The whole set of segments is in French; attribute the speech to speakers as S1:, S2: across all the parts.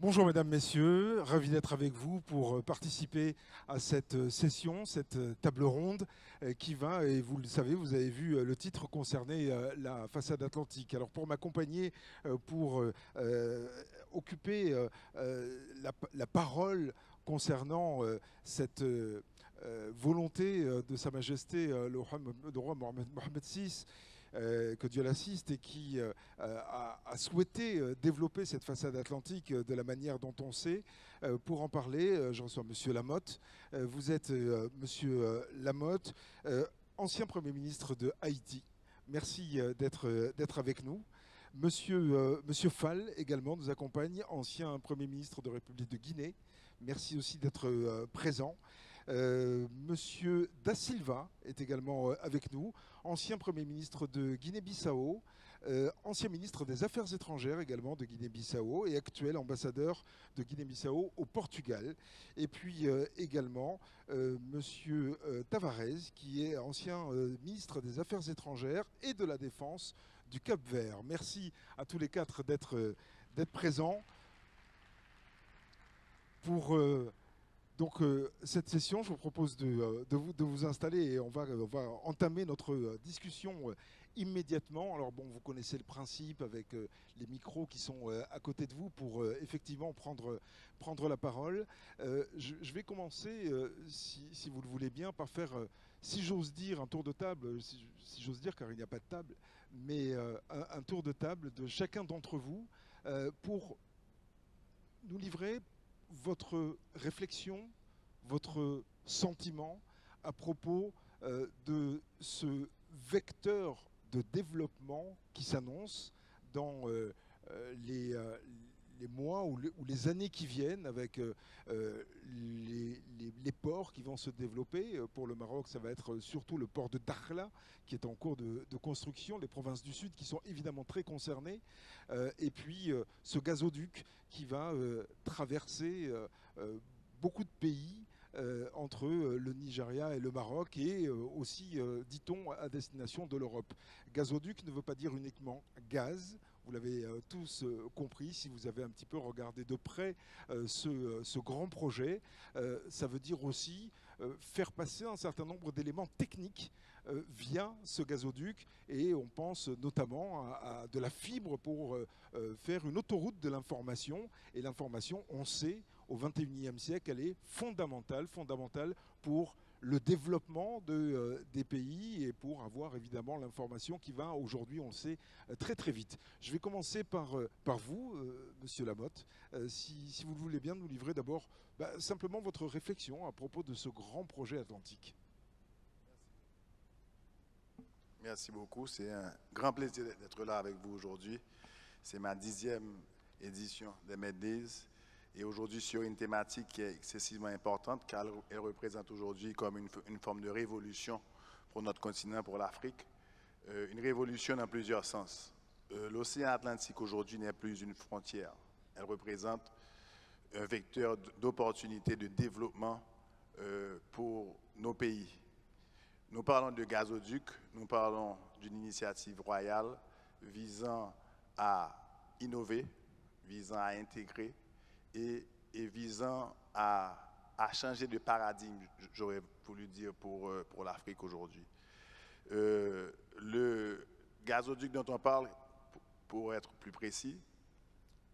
S1: Bonjour mesdames, messieurs, ravi d'être avec vous pour participer à cette session, cette table ronde qui va, et vous le savez, vous avez vu le titre concerné la façade atlantique. Alors pour m'accompagner, pour occuper la parole concernant cette volonté de Sa Majesté le roi Mohammed VI, que Dieu l'assiste, et qui a souhaité développer cette façade atlantique de la manière dont on sait. Pour en parler, je reçois Monsieur Lamotte. Vous êtes Monsieur Lamotte, ancien Premier ministre de Haïti. Merci d'être avec nous. Monsieur Fall également nous accompagne, ancien Premier ministre de République de Guinée. Merci aussi d'être présent. Monsieur Da Silva est également avec nous, ancien Premier ministre de Guinée-Bissau, ancien ministre des Affaires étrangères également de Guinée-Bissau et actuel ambassadeur de Guinée-Bissau au Portugal. Et puis également Monsieur Tavares, qui est ancien ministre des Affaires étrangères et de la Défense du Cap-Vert. Merci à tous les quatre d'être présents pour cette session. Je vous propose de vous installer et on va entamer notre discussion immédiatement. Alors bon, vous connaissez le principe avec les micros qui sont à côté de vous pour effectivement prendre la parole. Je vais commencer, si vous le voulez bien, par faire, si j'ose dire, un tour de table, si j'ose dire car il n'y a pas de table, mais un tour de table de chacun d'entre vous pour nous livrer votre réflexion, votre sentiment à propos de ce vecteur de développement qui s'annonce dans les mois ou les années qui viennent, avec les ports qui vont se développer. Pour le Maroc, ça va être surtout le port de Dakhla qui est en cours de construction, les provinces du Sud qui sont évidemment très concernées, et puis ce gazoduc qui va traverser beaucoup de pays entre le Nigeria et le Maroc, et aussi, dit-on, à destination de l'Europe. Gazoduc ne veut pas dire uniquement gaz. Vous l'avez tous compris si vous avez un petit peu regardé de près ce grand projet. Ça veut dire aussi faire passer un certain nombre d'éléments techniques via ce gazoduc, et on pense notamment à de la fibre pour faire une autoroute de l'information. Et l'information, on sait, au XXIe siècle, elle est fondamentale pour le développement des pays et pour avoir évidemment l'information qui va aujourd'hui, on le sait, très très vite. Je vais commencer par vous, Monsieur Lamotte, si vous le voulez bien nous livrer d'abord simplement votre réflexion à propos de ce grand projet atlantique.
S2: Merci beaucoup. C'est un grand plaisir d'être là avec vous aujourd'hui. C'est ma 10e édition des Meddays. Et aujourd'hui, sur une thématique qui est excessivement importante, car elle représente aujourd'hui comme une forme de révolution pour notre continent, pour l'Afrique. Une révolution dans plusieurs sens. L'océan Atlantique aujourd'hui n'est plus une frontière. Elle représente un vecteur d'opportunité de développement pour nos pays. Nous parlons de gazoduc, nous parlons d'une initiative royale visant à innover, visant à intégrer et visant à changer de paradigme, j'aurais voulu dire, pour l'Afrique aujourd'hui. Le gazoduc dont on parle, pour être plus précis,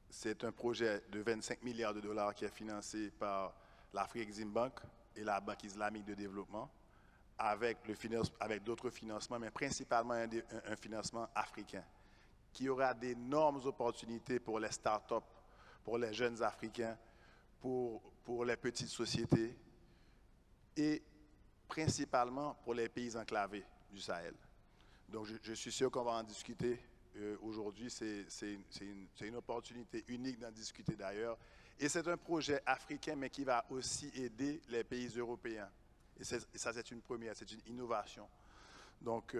S2: c'est un projet de 25 milliards de dollars qui est financé par l'Afreximbank et la Banque islamique de développement, avec d'autres financements, mais principalement un financement africain, qui aura d'énormes opportunités pour les start-up, pour les jeunes Africains, pour les petites sociétés et principalement pour les pays enclavés du Sahel. Donc je suis sûr qu'on va en discuter aujourd'hui. C'est une opportunité unique d'en discuter d'ailleurs. Et c'est un projet africain, mais qui va aussi aider les pays européens. Et ça, c'est une première, c'est une innovation. Donc,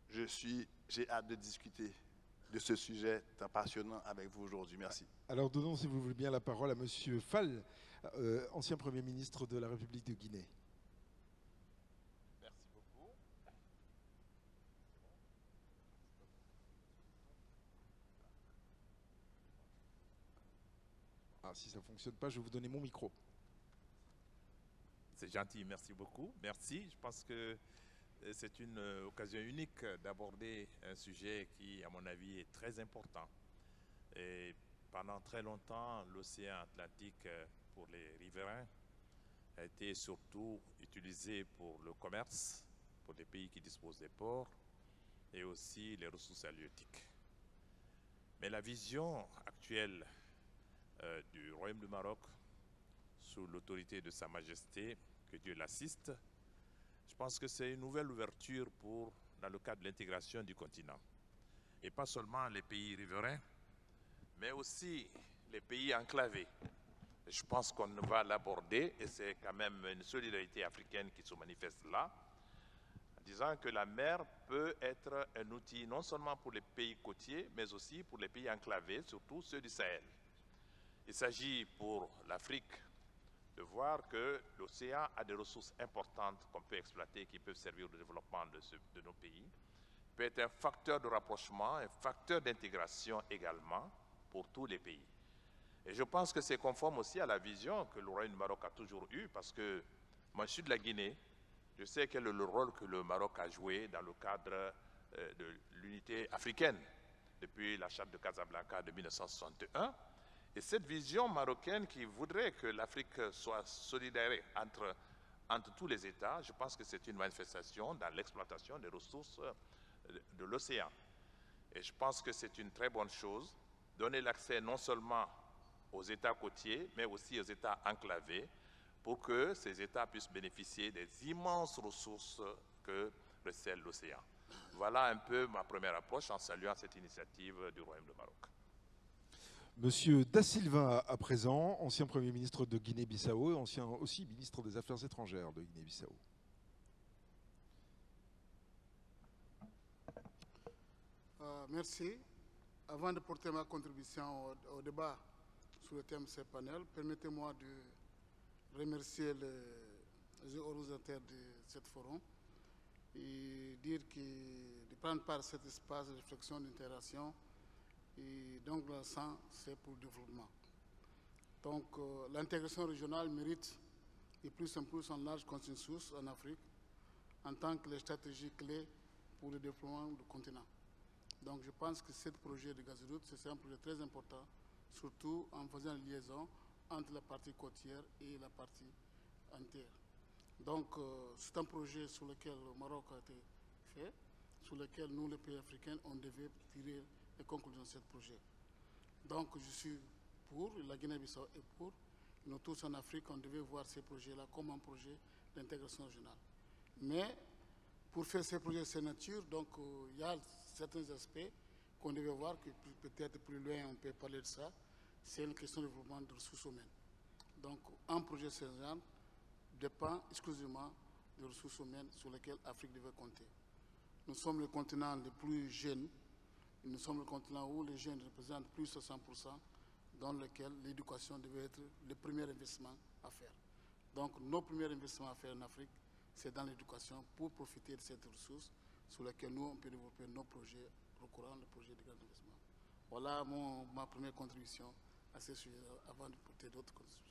S2: j'ai hâte de discuter de ce sujet tant passionnant avec vous aujourd'hui. Merci.
S1: Alors, donnons, si vous voulez bien, la parole à Monsieur Fall, ancien Premier ministre de la République de Guinée.
S3: Merci beaucoup.
S1: Voilà, si ça ne fonctionne pas, je vais vous donner mon micro.
S3: C'est gentil, merci beaucoup. Merci. Je pense que c'est une occasion unique d'aborder un sujet qui, à mon avis, est très important. Et pendant très longtemps, l'océan Atlantique pour les riverains a été surtout utilisé pour le commerce, pour les pays qui disposent des ports et aussi les ressources halieutiques. Mais la vision actuelle du Royaume du Maroc, sous l'autorité de Sa Majesté, que Dieu l'assiste, je pense que c'est une nouvelle ouverture dans le cadre de l'intégration du continent. Et pas seulement les pays riverains, mais aussi les pays enclavés. Je pense qu'on va l'aborder, et c'est quand même une solidarité africaine qui se manifeste là, en disant que la mer peut être un outil non seulement pour les pays côtiers, mais aussi pour les pays enclavés, surtout ceux du Sahel. Il s'agit pour l'Afrique de voir que l'océan a des ressources importantes qu'on peut exploiter, qui peuvent servir au développement de nos pays, peut être un facteur de rapprochement, un facteur d'intégration également pour tous les pays. Et je pense que c'est conforme aussi à la vision que le Royaume du Maroc a toujours eue, parce que moi je suis de la Guinée, je sais quel est le rôle que le Maroc a joué dans le cadre de l'unité africaine depuis la charte de Casablanca de 1961. Et cette vision marocaine qui voudrait que l'Afrique soit solidaire entre tous les États, je pense que c'est une manifestation dans l'exploitation des ressources de l'océan. Et je pense que c'est une très bonne chose, donner l'accès non seulement aux États côtiers, mais aussi aux États enclavés, pour que ces États puissent bénéficier des immenses ressources que recèle l'océan. Voilà un peu ma première approche en saluant cette initiative du Royaume du Maroc.
S1: Monsieur Da Silva, à présent, ancien Premier ministre de Guinée-Bissau et ancien aussi ministre des Affaires étrangères de Guinée-Bissau.
S4: Merci. Avant de porter ma contribution au débat sur le thème de ce panel, permettez-moi de remercier les organisateurs de ce forum et dire de prendre part à cet espace de réflexion, d'interaction. Et donc, le sens, c'est pour le développement. Donc, l'intégration régionale mérite de plus en plus un large consensus en Afrique en tant que les stratégies clés pour le développement du continent. Donc, je pense que ce projet de gazoduc, c'est un projet très important, surtout en faisant une liaison entre la partie côtière et la partie entière. Donc, c'est un projet sur lequel le Maroc a été fait, sur lequel nous, les pays africains, on devait tirer les conclusions de ce projet. Donc, je suis pour, la Guinée-Bissau est pour. Nous tous en Afrique, on devait voir ces projets-là comme un projet d'intégration régionale. Mais, pour faire ces projets de cette nature, donc, il y a certains aspects qu'on devait voir, que peut-être plus loin, on peut parler de ça. C'est une question de développement de ressources humaines. Donc, un projet de ce genre dépend exclusivement des ressources humaines sur lesquelles l'Afrique devait compter. Nous sommes le continent le plus jeune. Nous sommes le continent où les jeunes représentent plus de 100%, dans lequel l'éducation devait être le premier investissement à faire. Donc, nos premiers investissements à faire en Afrique, c'est dans l'éducation pour profiter de cette ressource sur laquelle nous, on peut développer nos projets recourant le projet de grand investissement. Voilà ma première contribution à ce sujet avant de porter d'autres contributions.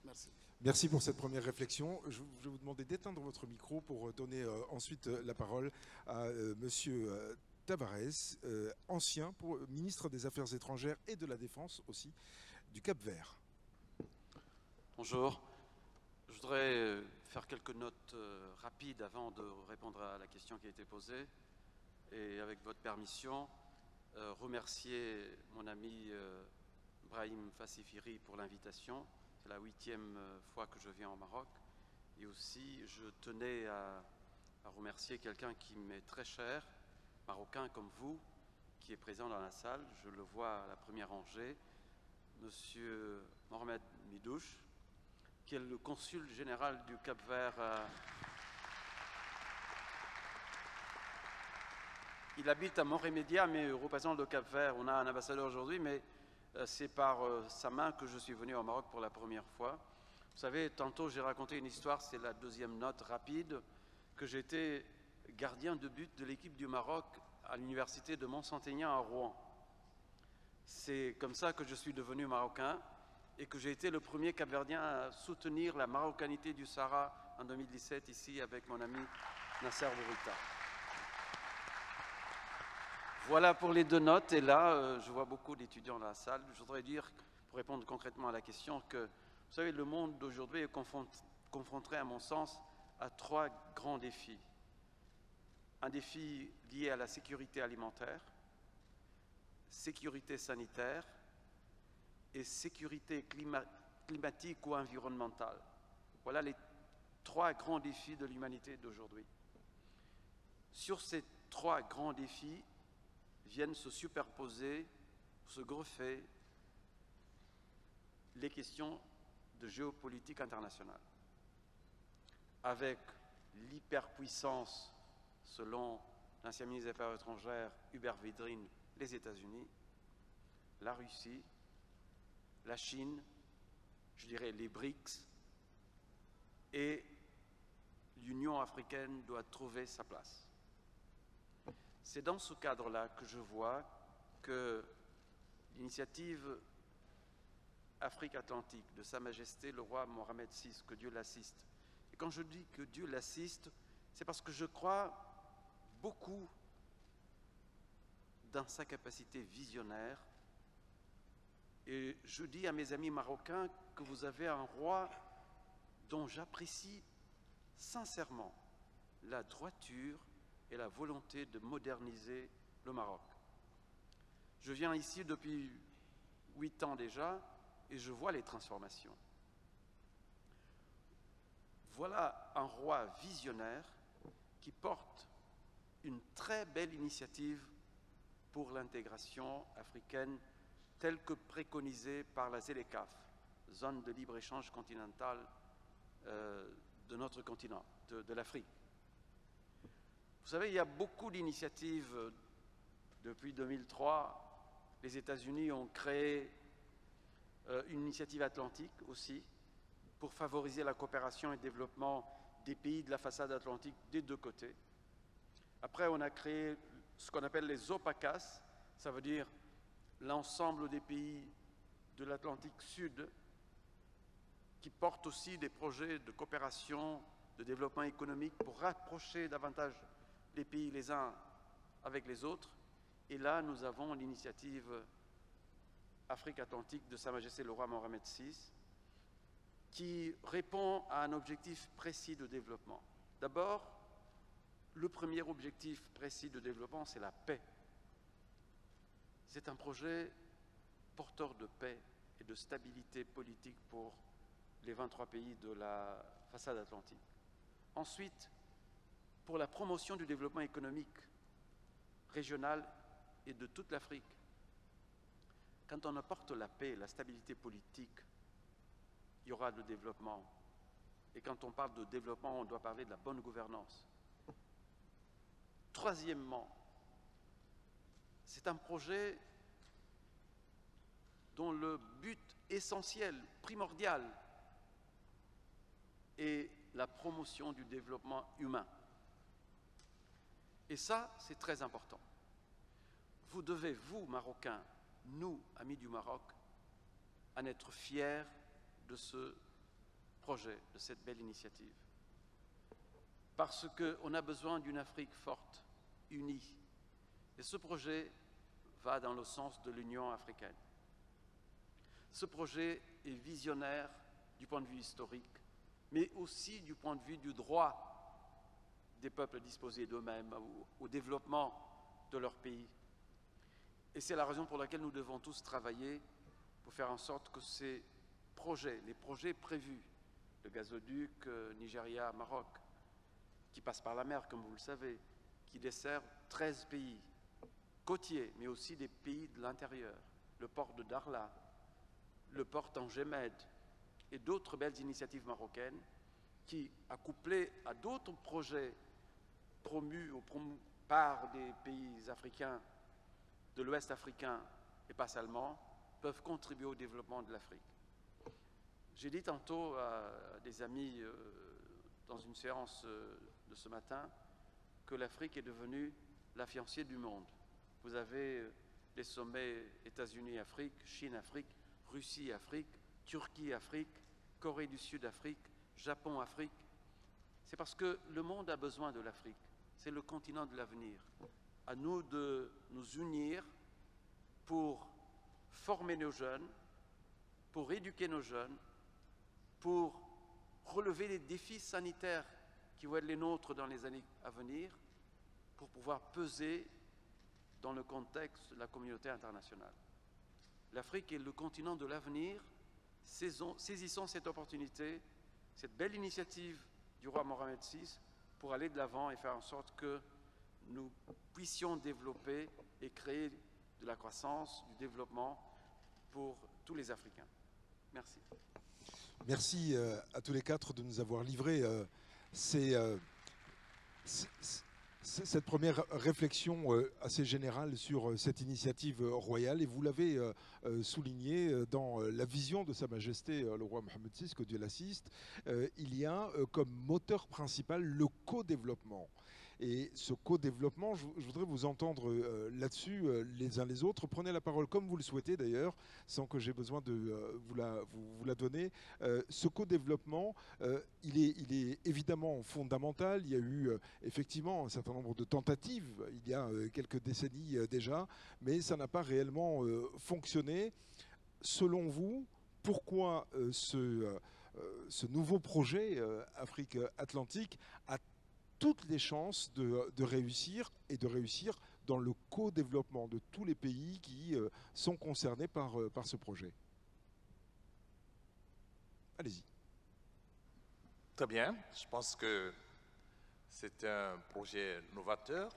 S4: Merci.
S1: Merci pour cette première réflexion. Je vais vous demander d'éteindre votre micro pour donner ensuite la parole à Monsieur Tavares, ancien ministre des Affaires étrangères et de la Défense aussi du Cap-Vert.
S5: Bonjour. Je voudrais faire quelques notes rapides avant de répondre à la question qui a été posée. Et avec votre permission, remercier mon ami Brahim Fassifiri pour l'invitation. C'est la 8e fois que je viens au Maroc. Et aussi, je tenais à remercier quelqu'un qui m'est très cher, marocain comme vous, qui est présent dans la salle. Je le vois à la première rangée, Monsieur Mohamed Midouche, qui est le consul général du Cap-Vert. Il habite à Montrémédia, mais représente le Cap-Vert. On a un ambassadeur aujourd'hui, mais c'est par sa main que je suis venu au Maroc pour la première fois. Vous savez, tantôt j'ai raconté une histoire, c'est la deuxième note rapide, que j'étais gardien de but de l'équipe du Maroc à l'université de Mont-Saint-Aignan à Rouen. C'est comme ça que je suis devenu marocain. et que j'ai été le premier Cap-Verdien à soutenir la marocanité du Sahara en 2017 ici avec mon ami Nasser Bourita. Voilà pour les 2 notes. Et là, je vois beaucoup d'étudiants dans la salle. Je voudrais dire, pour répondre concrètement à la question, que vous savez, le monde d'aujourd'hui est confronté, à mon sens, à 3 grands défis. Un défi lié à la sécurité alimentaire, sécurité sanitaire et sécurité climatique ou environnementale. Voilà les 3 grands défis de l'humanité d'aujourd'hui. Sur ces 3 grands défis viennent se superposer, se greffer les questions de géopolitique internationale. Avec l'hyperpuissance, selon l'ancien ministre des Affaires étrangères Hubert Védrine, les États-Unis, la Russie, la Chine, je dirais les BRICS, et l'Union africaine doit trouver sa place. C'est dans ce cadre-là que je vois que l'initiative Afrique-Atlantique de Sa Majesté le roi Mohamed VI, que Dieu l'assiste. Et quand je dis que Dieu l'assiste, c'est parce que je crois beaucoup dans sa capacité visionnaire. Et je dis à mes amis marocains que vous avez un roi dont j'apprécie sincèrement la droiture et la volonté de moderniser le Maroc. Je viens ici depuis 8 ans déjà et je vois les transformations. Voilà un roi visionnaire qui porte une très belle initiative pour l'intégration africaine telle que préconisée par la ZLECAf, zone de libre-échange continentale de notre continent, de l'Afrique. Vous savez, il y a beaucoup d'initiatives. Depuis 2003, les États-Unis ont créé une initiative atlantique aussi pour favoriser la coopération et le développement des pays de la façade atlantique des 2 côtés. Après, on a créé ce qu'on appelle les OPACAS, ça veut dire l'ensemble des pays de l'Atlantique Sud qui portent aussi des projets de coopération, de développement économique pour rapprocher davantage les pays les uns avec les autres. Et là, nous avons l'initiative Afrique-Atlantique de Sa Majesté le roi Mohamed VI qui répond à un objectif précis de développement. D'abord, le premier objectif précis de développement, c'est la paix. C'est un projet porteur de paix et de stabilité politique pour les 23 pays de la façade atlantique. Ensuite, pour la promotion du développement économique régional et de toute l'Afrique. Quand on apporte la paix, la stabilité politique, il y aura le développement. Et quand on parle de développement, on doit parler de la bonne gouvernance. Troisièmement, c'est un projet dont le but essentiel, primordial, est la promotion du développement humain. Et ça, c'est très important. Vous devez, vous, Marocains, nous, amis du Maroc, en être fiers de ce projet, de cette belle initiative. Parce qu'on a besoin d'une Afrique forte, unie. Et ce projet va dans le sens de l'Union africaine. Ce projet est visionnaire du point de vue historique, mais aussi du point de vue du droit des peuples à disposer d'eux-mêmes, au développement de leur pays. Et c'est la raison pour laquelle nous devons tous travailler pour faire en sorte que ces projets, les projets prévus, le gazoduc Nigeria-Maroc, qui passe par la mer, comme vous le savez, qui dessert 13 pays côtiers, mais aussi des pays de l'intérieur, le port de Darla, le port Tangemed et d'autres belles initiatives marocaines qui, accouplées à d'autres projets promus par des pays africains, de l'Ouest africain et pas seulement, peuvent contribuer au développement de l'Afrique. J'ai dit tantôt à des amis dans une séance de ce matin que l'Afrique est devenue la fiancée du monde. Vous avez les sommets États-Unis-Afrique, Chine-Afrique, Russie-Afrique, Turquie, Afrique, Corée du Sud, Afrique, Japon, Afrique. C'est parce que le monde a besoin de l'Afrique. C'est le continent de l'avenir. À nous de nous unir pour former nos jeunes, pour éduquer nos jeunes, pour relever les défis sanitaires qui vont être les nôtres dans les années à venir, pour pouvoir peser dans le contexte de la communauté internationale. L'Afrique est le continent de l'avenir. Saisissons cette opportunité, cette belle initiative du roi Mohamed VI pour aller de l'avant et faire en sorte que nous puissions développer et créer de la croissance, du développement pour tous les Africains. Merci.
S1: Merci à tous les quatre de nous avoir livré cette première réflexion assez générale sur cette initiative royale. Et vous l'avez souligné dans la vision de Sa Majesté le roi Mohamed VI, que Dieu l'assiste, il y a comme moteur principal le co-développement. Et ce co-développement, je voudrais vous entendre là-dessus les uns les autres. Prenez la parole comme vous le souhaitez d'ailleurs, sans que j'ai besoin de vous la donner. Ce co-développement, il est évidemment fondamental. Il y a eu effectivement un certain nombre de tentatives il y a quelques décennies déjà, mais ça n'a pas réellement fonctionné. Selon vous, pourquoi ce nouveau projet Afrique-Atlantique a toutes les chances de réussir et de réussir dans le co-développement de tous les pays qui sont concernés par ce projet? Allez-y.
S3: Très bien. Je pense que c'est un projet novateur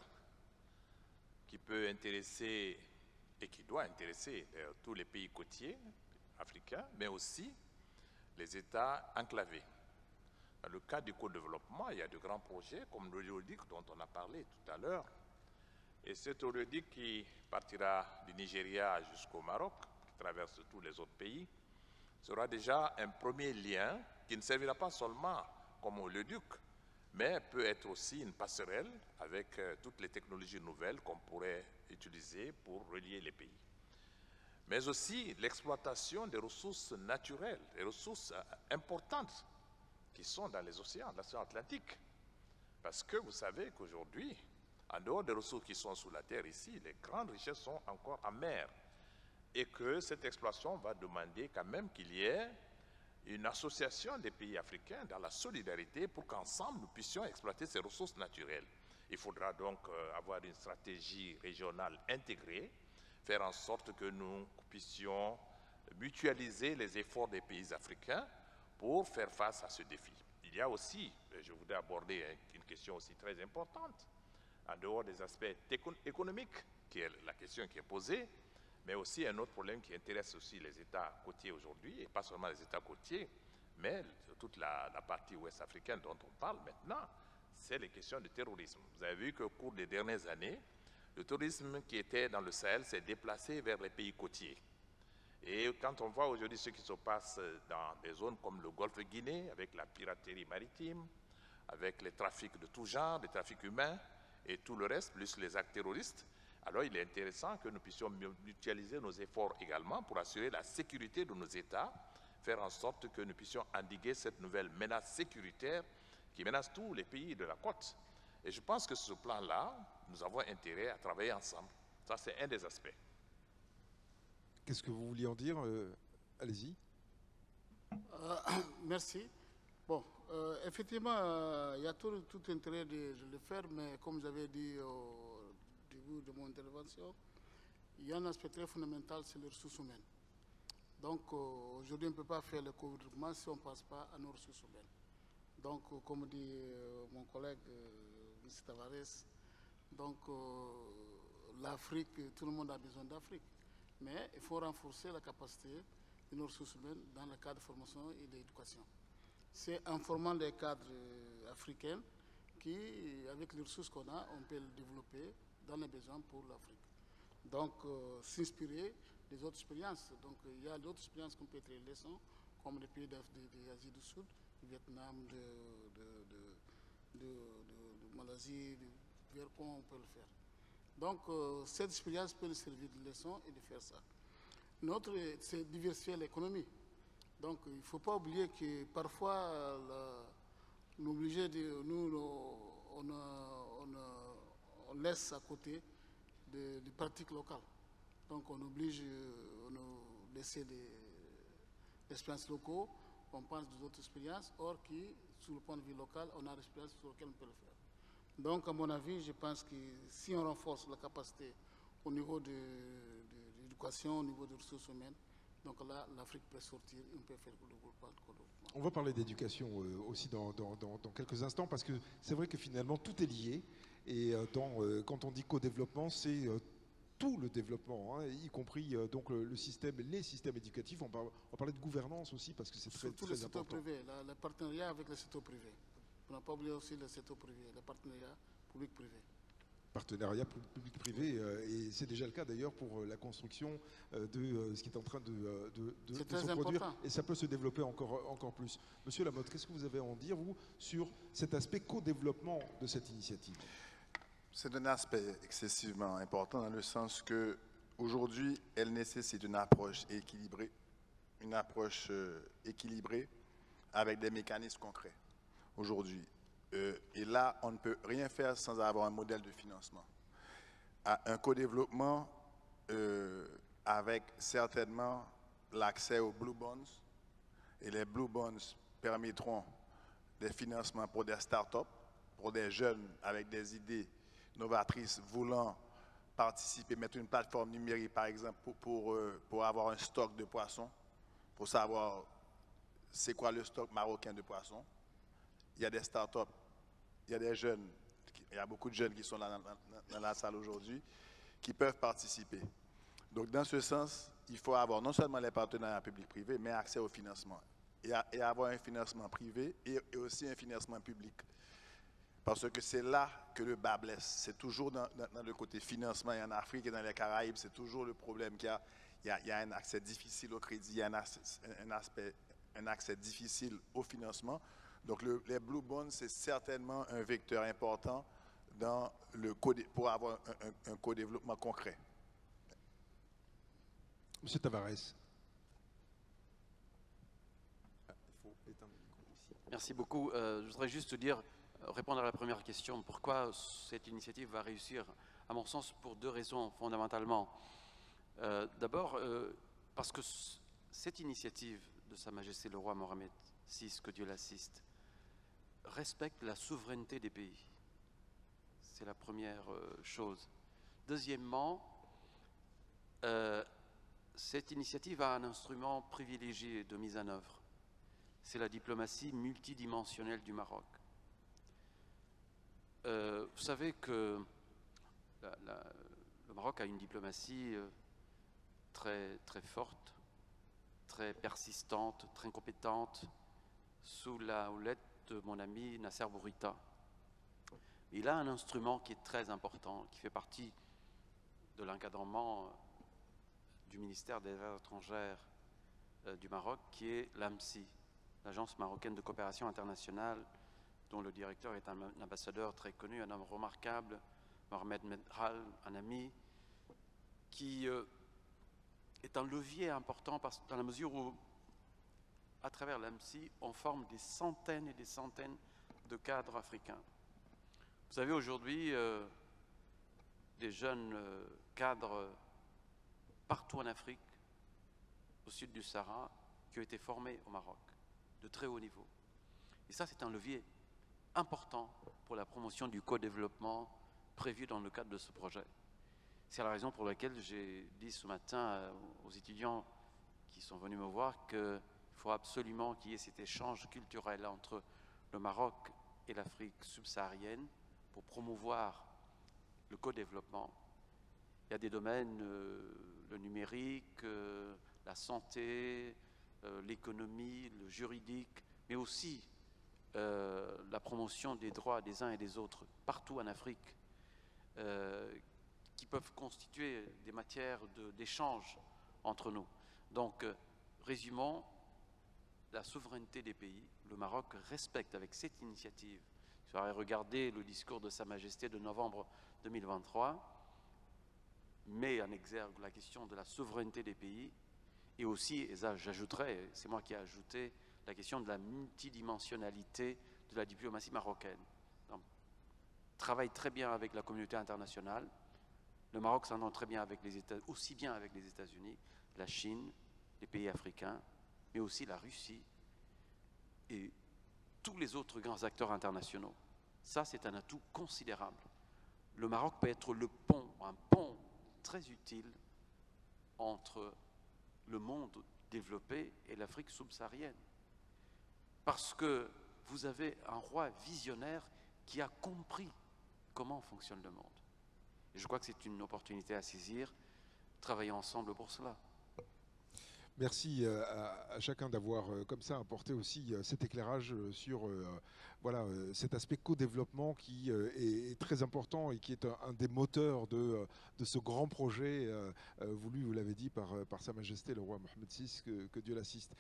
S3: qui peut intéresser et qui doit intéresser tous les pays côtiers africains, mais aussi les États enclavés. Dans le cadre du co-développement, il y a de grands projets comme l'oléoduc dont on a parlé tout à l'heure. Et cet oléoduc qui partira du Nigeria jusqu'au Maroc, qui traverse tous les autres pays, sera déjà un premier lien qui ne servira pas seulement comme oléoduc, mais peut être aussi une passerelle avec toutes les technologies nouvelles qu'on pourrait utiliser pour relier les pays. Mais aussi l'exploitation des ressources naturelles, des ressources importantes qui sont dans les océans, l'océan Atlantique. Parce que vous savez qu'aujourd'hui, en dehors des ressources qui sont sous la terre ici, les grandes richesses sont encore en mer. Et que cette exploitation va demander quand même qu'il y ait une association des pays africains dans la solidarité pour qu'ensemble nous puissions exploiter ces ressources naturelles. Il faudra donc avoir une stratégie régionale intégrée, faire en sorte que nous puissions mutualiser les efforts des pays africains pour faire face à ce défi. Il y a aussi, je voudrais aborder une question aussi très importante, en dehors des aspects économiques, qui est la question qui est posée, mais aussi un autre problème qui intéresse aussi les États côtiers aujourd'hui, et pas seulement les États côtiers, mais toute la partie ouest africaine dont on parle maintenant, c'est les questions de terrorisme. Vous avez vu qu'au cours des dernières années, le terrorisme qui était dans le Sahel s'est déplacé vers les pays côtiers. Et quand on voit aujourd'hui ce qui se passe dans des zones comme le Golfe de Guinée, avec la piraterie maritime, avec les trafics de tout genre, les trafics humains et tout le reste, plus les actes terroristes, alors il est intéressant que nous puissions mutualiser nos efforts également pour assurer la sécurité de nos États, faire en sorte que nous puissions endiguer cette nouvelle menace sécuritaire qui menace tous les pays de la côte. Et je pense que sur ce plan-là, nous avons intérêt à travailler ensemble. Ça, c'est un des aspects.
S1: Qu'est-ce que vous vouliez en dire? Allez-y.
S4: Merci. Bon, effectivement, il y a tout intérêt de le faire, mais comme j'avais dit au début de mon intervention, il y a un aspect très fondamental, c'est les ressources humaines. Donc, aujourd'hui, on ne peut pas faire le co-développement si on ne passe pas à nos ressources humaines. Donc, comme dit mon collègue M. Tavares, donc l'Afrique, tout le monde a besoin d'Afrique. Mais il faut renforcer la capacité de nos ressources humaines dans le cadre de formation et d'éducation. C'est en formant les cadres africains qui, avec les ressources qu'on a, on peut le développer dans les besoins pour l'Afrique. Donc, s'inspirer des autres expériences. Donc, il y a d'autres expériences qu'on peut tirer leçons, comme les pays d'Asie du Sud, du Vietnam, de Malaisie, vers quoi on peut le faire. Donc, cette expérience peut nous servir de leçon et de faire ça. L'autre, c'est diversifier l'économie. Donc il ne faut pas oublier que parfois, nous on laisse à côté des pratiques locales. Donc on oblige, on laisser les expériences locaux, on pense des autres expériences, or qui, sur le point de vue local, on a l'expérience sur laquelle on peut le faire. Donc à mon avis, je pense que si on renforce la capacité au niveau de l'éducation, au niveau des ressources humaines, donc là, l'Afrique peut sortir, on peut faire le développement.
S1: On va parler d'éducation aussi dans quelques instants, parce que c'est vrai que finalement tout est lié. Et quand on dit co-développement, c'est tout le développement, hein, y compris donc les systèmes éducatifs. On parlait de gouvernance aussi, parce que c'est très important. Surtout le
S4: secteur privé, le partenariat avec le secteur privé. On n'a pas oublié aussi le secteur privé, le partenariat public-privé.
S1: Partenariat public-privé, et c'est déjà le cas d'ailleurs pour la construction de ce qui est en train de se produire, et ça peut se développer encore plus. Monsieur Lamotte, qu'est-ce que vous avez à en dire, vous, sur cet aspect co-développement de cette initiative?
S2: C'est un aspect excessivement important dans le sens que aujourd'hui, elle nécessite une approche équilibrée avec des mécanismes concrets. Aujourd'hui. Et là, on ne peut rien faire sans avoir un modèle de financement. Un co-développement avec certainement l'accès aux Blue Bonds. Et les Blue Bonds permettront des financements pour des startups, pour des jeunes avec des idées novatrices voulant participer, mettre une plateforme numérique par exemple pour avoir un stock de poissons, pour savoir c'est quoi le stock marocain de poissons. Il y a des startups, il y a des jeunes, il y a beaucoup de jeunes qui sont là dans la salle aujourd'hui, qui peuvent participer. Donc dans ce sens, il faut avoir non seulement les partenariats publics-privés, mais accès au financement. Et avoir un financement privé et aussi un financement public. Parce que c'est là que le bas blesse. C'est toujours dans le côté financement, et en Afrique et dans les Caraïbes, c'est toujours le problème qu'il y a un accès difficile au crédit, il y a un accès difficile au financement. Donc les Blue Bonds, c'est certainement un vecteur important pour avoir un co-développement concret.
S1: Monsieur Tavares.
S5: Merci beaucoup. Je voudrais juste répondre à la première question. Pourquoi cette initiative va réussir? À mon sens, pour deux raisons fondamentalement. D'abord, parce que cette initiative de Sa Majesté le Roi Mohamed VI, que Dieu l'assiste, respecte la souveraineté des pays. C'est la première chose. Deuxièmement, cette initiative a un instrument privilégié de mise en œuvre. C'est la diplomatie multidimensionnelle du Maroc. Vous savez que le Maroc a une diplomatie très, très forte, très persistante, très compétente, sous la houlette de mon ami Nasser Bourita. Il a un instrument qui est très important, qui fait partie de l'encadrement du ministère des Affaires étrangères du Maroc, qui est l'AMSI, l'Agence marocaine de coopération internationale, dont le directeur est un ambassadeur très connu, un homme remarquable, Mohamed Medhal, un ami, qui est un levier important dans la mesure où, à travers l'AMSI, on forme des centaines et des centaines de cadres africains. Vous avez aujourd'hui des jeunes cadres partout en Afrique, au sud du Sahara, qui ont été formés au Maroc, de très haut niveau. Et ça, c'est un levier important pour la promotion du co-développement prévu dans le cadre de ce projet. C'est la raison pour laquelle j'ai dit ce matin aux étudiants qui sont venus me voir qu'il faut absolument qu'il y ait cet échange culturel entre le Maroc et l'Afrique subsaharienne pour promouvoir le co-développement. Il y a des domaines, le numérique, la santé, l'économie, le juridique, mais aussi la promotion des droits des uns et des autres partout en Afrique, qui peuvent constituer des matières d'échange entre nous. Donc, résumons, la souveraineté des pays, le Maroc respecte avec cette initiative. Vous aurez regardé le discours de Sa Majesté de novembre 2023, met en exergue la question de la souveraineté des pays Et aussi, et ça j'ajouterais, c'est moi qui ai ajouté, la question de la multidimensionnalité de la diplomatie marocaine. Donc, travaille très bien avec la communauté internationale. Le Maroc s'entend très bien avec les États, aussi bien avec les États-Unis, la Chine, les pays africains, mais aussi la Russie et tous les autres grands acteurs internationaux. Ça, c'est un atout considérable. Le Maroc peut être le pont, un pont très utile entre le monde développé et l'Afrique subsaharienne. Parce que vous avez un roi visionnaire qui a compris comment fonctionne le monde. Et je crois que c'est une opportunité à saisir, travailler ensemble pour cela.
S1: Merci à chacun d'avoir comme ça apporté aussi cet éclairage sur voilà, cet aspect co-développement qui est très important et qui est un des moteurs de ce grand projet voulu, vous l'avez dit, par Sa Majesté le roi Mohammed VI, que Dieu l'assiste.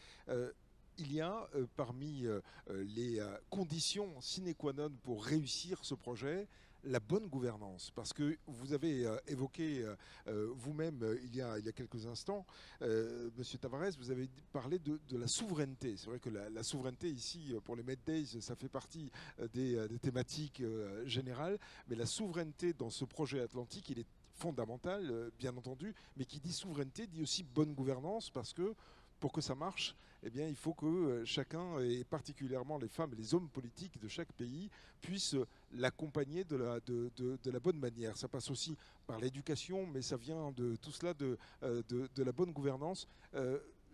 S1: Il y a parmi les conditions sine qua non pour réussir ce projet la bonne gouvernance, parce que vous avez évoqué vous-même il y a quelques instants, Monsieur Tavares, vous avez parlé de la souveraineté. C'est vrai que la souveraineté ici, pour les Med Days, ça fait partie des thématiques générales, mais la souveraineté dans ce projet atlantique, il est fondamental, bien entendu, mais qui dit souveraineté dit aussi bonne gouvernance, parce que pour que ça marche, eh bien, il faut que chacun, et particulièrement les femmes et les hommes politiques de chaque pays, puissent l'accompagner de la bonne manière. Ça passe aussi par l'éducation, mais ça vient de tout cela, de la bonne gouvernance.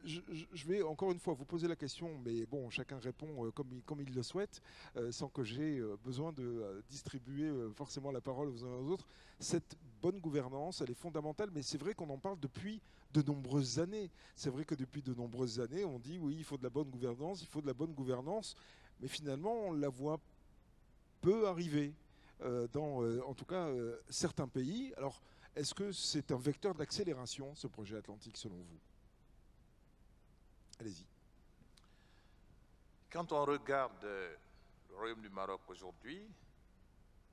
S1: Je vais encore une fois vous poser la question, mais bon, chacun répond comme il le souhaite, sans que j'ai besoin de distribuer forcément la parole aux uns aux autres. Cette bonne gouvernance, elle est fondamentale, mais c'est vrai qu'on en parle depuis de nombreuses années. C'est vrai que depuis de nombreuses années, on dit oui, il faut de la bonne gouvernance, il faut de la bonne gouvernance, mais finalement, on la voit peu arriver dans, en tout cas, certains pays. Alors, est-ce que c'est un vecteur d'accélération, ce projet atlantique, selon vous ? Allez-y.
S3: Quand on regarde le Royaume du Maroc aujourd'hui,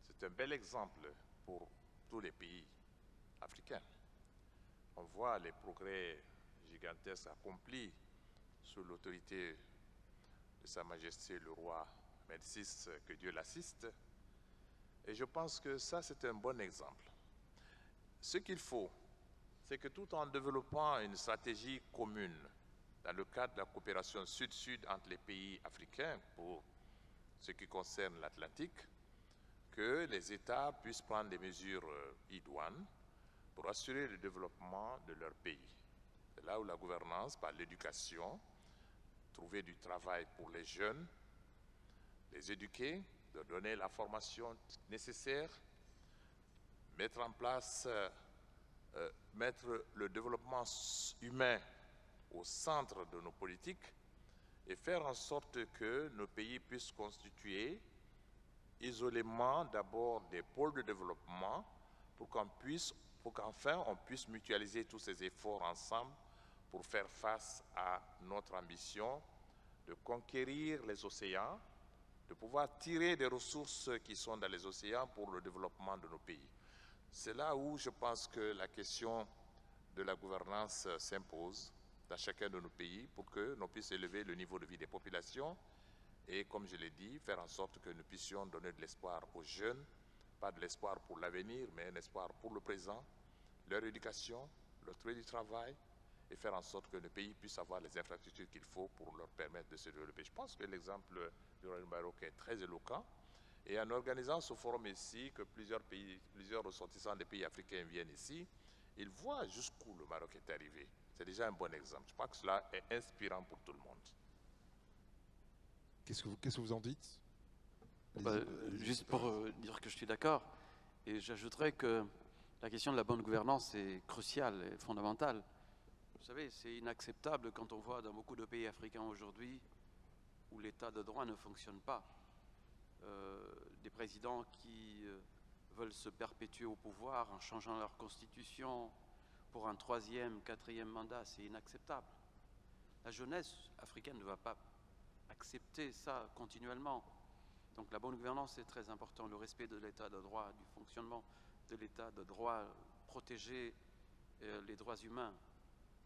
S3: c'est un bel exemple pour tous les pays africains. On voit les progrès gigantesques accomplis sous l'autorité de Sa Majesté le roi Mohammed VI, que Dieu l'assiste. Et je pense que ça, c'est un bon exemple. Ce qu'il faut, c'est que tout en développant une stratégie commune dans le cadre de la coopération sud-sud entre les pays africains pour ce qui concerne l'Atlantique, que les États puissent prendre des mesures idoines pour assurer le développement de leur pays. C'est là où la gouvernance, par l'éducation, trouver du travail pour les jeunes, les éduquer, leur donner la formation nécessaire, mettre en place, mettre le développement humain au centre de nos politiques et faire en sorte que nos pays puissent constituer isolément d'abord des pôles de développement pour qu'enfin on puisse mutualiser tous ces efforts ensemble pour faire face à notre ambition de conquérir les océans, de pouvoir tirer des ressources qui sont dans les océans pour le développement de nos pays. C'est là où je pense que la question de la gouvernance s'impose dans chacun de nos pays pour que nous puissions élever le niveau de vie des populations et, comme je l'ai dit, faire en sorte que nous puissions donner de l'espoir aux jeunes, pas de l'espoir pour l'avenir, mais un espoir pour le présent, leur éducation, leur trouver du travail et faire en sorte que le pays puisse avoir les infrastructures qu'il faut pour leur permettre de se développer. Je pense que l'exemple du Royaume Maroc est très éloquent. Et en organisant ce forum ici, que plusieurs ressortissants des pays africains viennent ici, ils voient jusqu'où le Maroc est arrivé. C'est déjà un bon exemple. Je crois que cela est inspirant pour tout le monde.
S1: Qu'est-ce que vous en dites ?
S5: Juste pour dire que je suis d'accord, et j'ajouterais que la question de la bonne gouvernance est cruciale et fondamentale. Vous savez, c'est inacceptable quand on voit dans beaucoup de pays africains aujourd'hui où l'état de droit ne fonctionne pas. Des présidents qui veulent se perpétuer au pouvoir en changeant leur constitution pour un 3e, 4e mandat, c'est inacceptable. La jeunesse africaine ne va pas accepter ça continuellement. Donc la bonne gouvernance est très important, le respect de l'état de droit, du fonctionnement de l'état de droit, protéger les droits humains,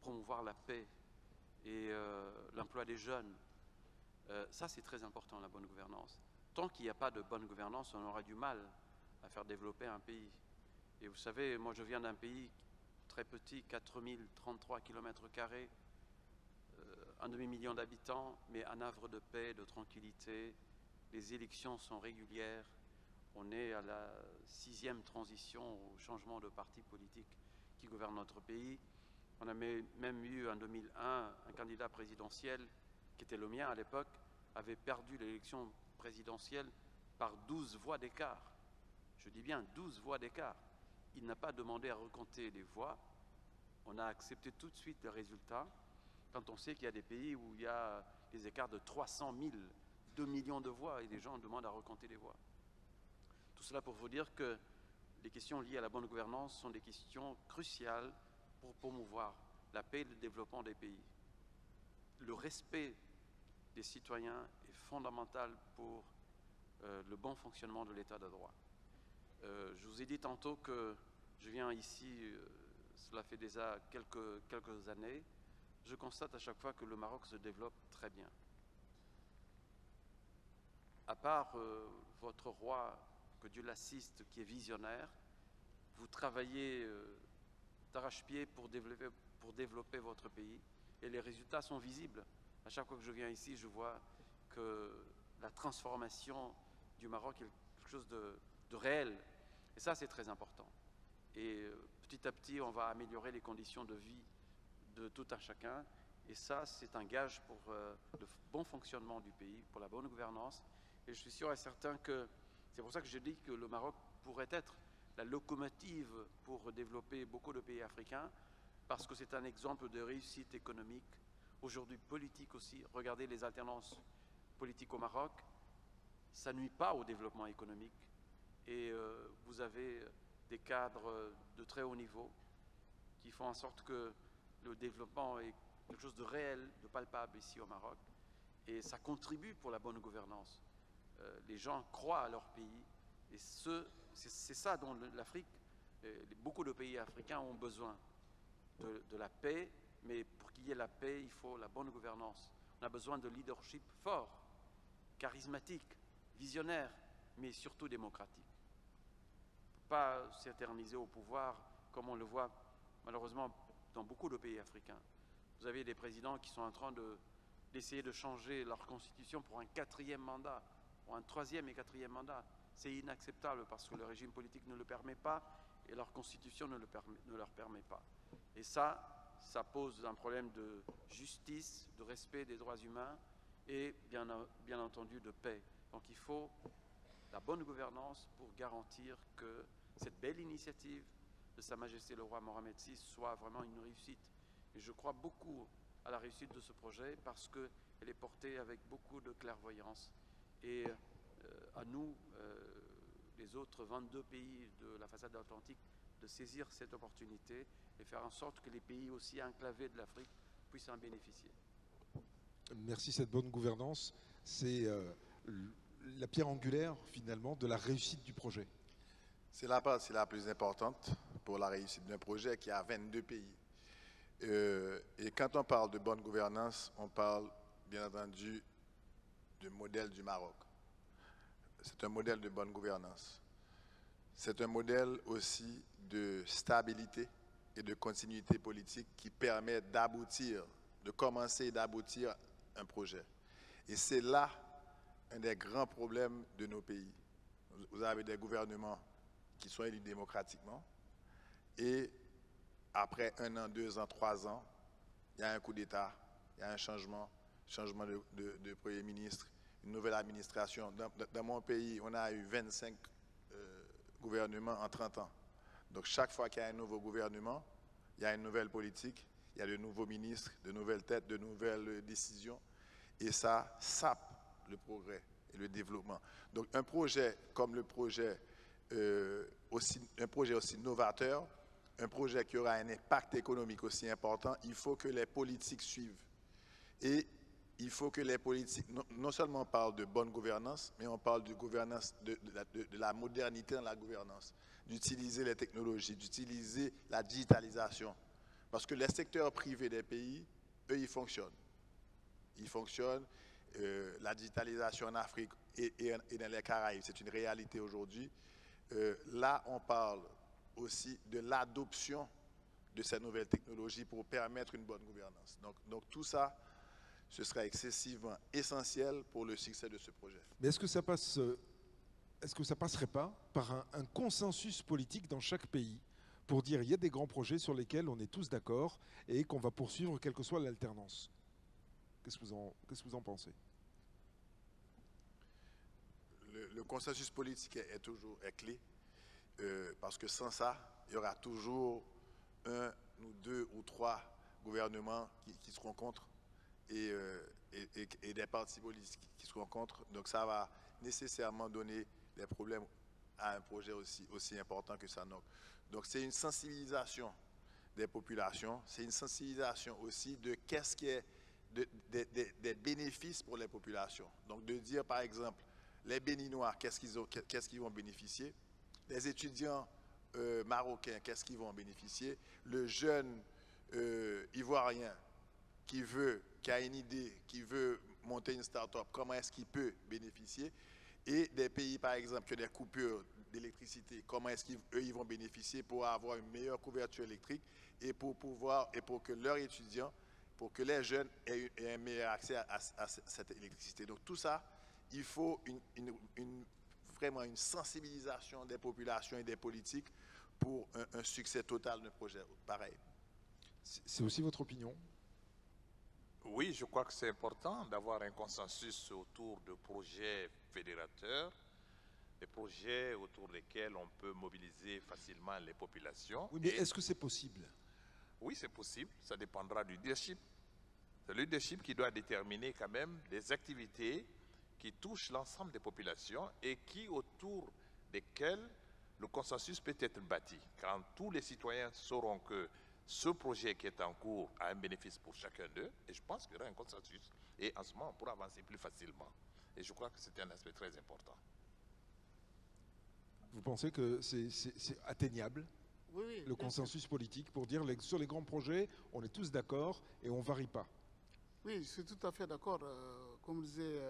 S5: promouvoir la paix et l'emploi des jeunes. Ça, c'est très important, la bonne gouvernance. Tant qu'il n'y a pas de bonne gouvernance, on aura du mal à faire développer un pays. Et vous savez, moi je viens d'un pays très petit, 4033 km², un demi-million d'habitants, mais un havre de paix, de tranquillité. Les élections sont régulières. On est à la 6e transition au changement de parti politique qui gouverne notre pays. On a même eu en 2001 un candidat présidentiel qui était le mien à l'époque, avait perdu l'élection présidentielle par 12 voix d'écart. Je dis bien 12 voix d'écart. Il n'a pas demandé à recompter les voix. On a accepté tout de suite le résultat. Quand on sait qu'il y a des pays où il y a des écarts de 300 000, 2 millions de voix et les gens demandent à recompter les voix. Tout cela pour vous dire que les questions liées à la bonne gouvernance sont des questions cruciales pour promouvoir la paix et le développement des pays. Le respect des citoyens est fondamental pour le bon fonctionnement de l'état de droit. Je vous ai dit tantôt que je viens ici, cela fait déjà quelques années, je constate à chaque fois que le Maroc se développe très bien. À part votre roi, que Dieu l'assiste, qui est visionnaire, vous travaillez d'arrache-pied pour développer votre pays et les résultats sont visibles. À chaque fois que je viens ici, je vois que la transformation du Maroc est quelque chose de réel. Et ça, c'est très important. Et petit à petit, on va améliorer les conditions de vie de tout un chacun. Et ça, c'est un gage pour le bon fonctionnement du pays, pour la bonne gouvernance. Et je suis sûr et certain que c'est pour ça que je dis que le Maroc pourrait être la locomotive pour développer beaucoup de pays africains, parce que c'est un exemple de réussite économique, aujourd'hui politique aussi. Regardez les alternances politiques au Maroc, ça ne nuit pas au développement économique. Et vous avez des cadres de très haut niveau qui font en sorte que le développement est quelque chose de réel, de palpable ici au Maroc. Et ça contribue pour la bonne gouvernance. Les gens croient à leur pays. Et c'est ça dont l'Afrique, beaucoup de pays africains ont besoin. De la paix, mais pour qu'il y ait la paix, il faut la bonne gouvernance. On a besoin de leadership fort, charismatique, visionnaire, mais surtout démocratique. Pas s'éterniser au pouvoir comme on le voit malheureusement dans beaucoup de pays africains. Vous avez des présidents qui sont en train d'essayer de changer leur constitution pour un 4e mandat, pour un 3e et 4e mandat. C'est inacceptable parce que le régime politique ne le permet pas et leur constitution ne leur permet pas. Et ça pose un problème de justice, de respect des droits humains et bien entendu de paix. Donc il faut la bonne gouvernance pour garantir que cette belle initiative de Sa Majesté le Roi Mohamed VI soit vraiment une réussite. Et je crois beaucoup à la réussite de ce projet parce qu'elle est portée avec beaucoup de clairvoyance. Et à nous, les autres 22 pays de la façade atlantique, de saisir cette opportunité et faire en sorte que les pays aussi enclavés de l'Afrique puissent en bénéficier.
S1: Merci. Cette bonne gouvernance, c'est la pierre angulaire finalement de la réussite du projet.
S2: C'est la partie la plus importante pour la réussite d'un projet qui a 22 pays. Et quand on parle de bonne gouvernance, on parle bien entendu du modèle du Maroc. C'est un modèle de bonne gouvernance. C'est un modèle aussi de stabilité et de continuité politique qui permet d'aboutir, de commencer et d'aboutir un projet. Et c'est là un des grands problèmes de nos pays. Vous avez des gouvernements qui sont élus démocratiquement et après 1 an, 2 ans, 3 ans, il y a un coup d'État, il y a un changement de Premier ministre, une nouvelle administration. Dans mon pays, on a eu 25 gouvernements en 30 ans. Donc chaque fois qu'il y a un nouveau gouvernement, il y a une nouvelle politique, il y a de nouveaux ministres, de nouvelles têtes, de nouvelles décisions. Et ça sape le progrès et le développement. Donc un projet comme le projet, un projet aussi novateur, un projet qui aura un impact économique aussi important, il faut que les politiques suivent. Et il faut que les politiques, non seulement on parle de bonne gouvernance, mais on parle de gouvernance, de la modernité dans la gouvernance, d'utiliser les technologies, d'utiliser la digitalisation. Parce que les secteurs privés des pays eux, ils fonctionnent. Ils fonctionnent. La digitalisation en Afrique et dans les Caraïbes, c'est une réalité aujourd'hui. Là, on parle aussi de l'adoption de ces nouvelles technologies pour permettre une bonne gouvernance. Donc tout ça, ce sera excessivement essentiel pour le succès de ce projet.
S1: Mais est-ce que ça passerait pas par un consensus politique dans chaque pays pour dire il y a des grands projets sur lesquels on est tous d'accord et qu'on va poursuivre quelle que soit l'alternance? Qu'est-ce que vous en pensez?
S2: Le consensus politique est clé, parce que sans ça, il y aura toujours un ou deux ou trois gouvernements qui se rencontrent et des partis politiques qui se rencontrent. Donc ça va nécessairement donner des problèmes à un projet aussi important que ça. Donc c'est une sensibilisation des populations, c'est une sensibilisation aussi de qu'est-ce qui est des bénéfices pour les populations. Donc de dire par exemple, les Béninois, qu'est-ce qu'ils vont bénéficier, les étudiants marocains, qu'est-ce qu'ils vont bénéficier, le jeune ivoirien qui a une idée, qui veut monter une start-up, comment est-ce qu'il peut bénéficier, et des pays par exemple qui ont des coupures d'électricité, comment est-ce qu'eux vont bénéficier pour avoir une meilleure couverture électrique et pour que leurs étudiants, pour que les jeunes aient un meilleur accès à cette électricité. Donc tout ça, il faut vraiment une sensibilisation des populations et des politiques pour un succès total d'un projet pareil.
S1: C'est aussi votre opinion?
S3: Oui, je crois que c'est important d'avoir un consensus autour de projets fédérateurs, des projets autour desquels on peut mobiliser facilement les populations.
S1: Oui, mais est-ce que c'est possible?
S3: Oui, c'est possible. Ça dépendra du leadership. C'est le leadership qui doit déterminer quand même des activités qui touchent l'ensemble des populations et autour desquelles le consensus peut être bâti. Quand tous les citoyens sauront que ce projet qui est en cours a un bénéfice pour chacun d'eux, et je pense qu'il y aura un consensus. Et en ce moment, on pourra avancer plus facilement. Et je crois que c'est un aspect très important.
S1: Vous pensez que c'est atteignable,
S4: Oui,
S1: le consensus politique, pour dire sur les grands projets, on est tous d'accord et on ne varie pas?
S4: Oui, je suis tout à fait d'accord. Comme disait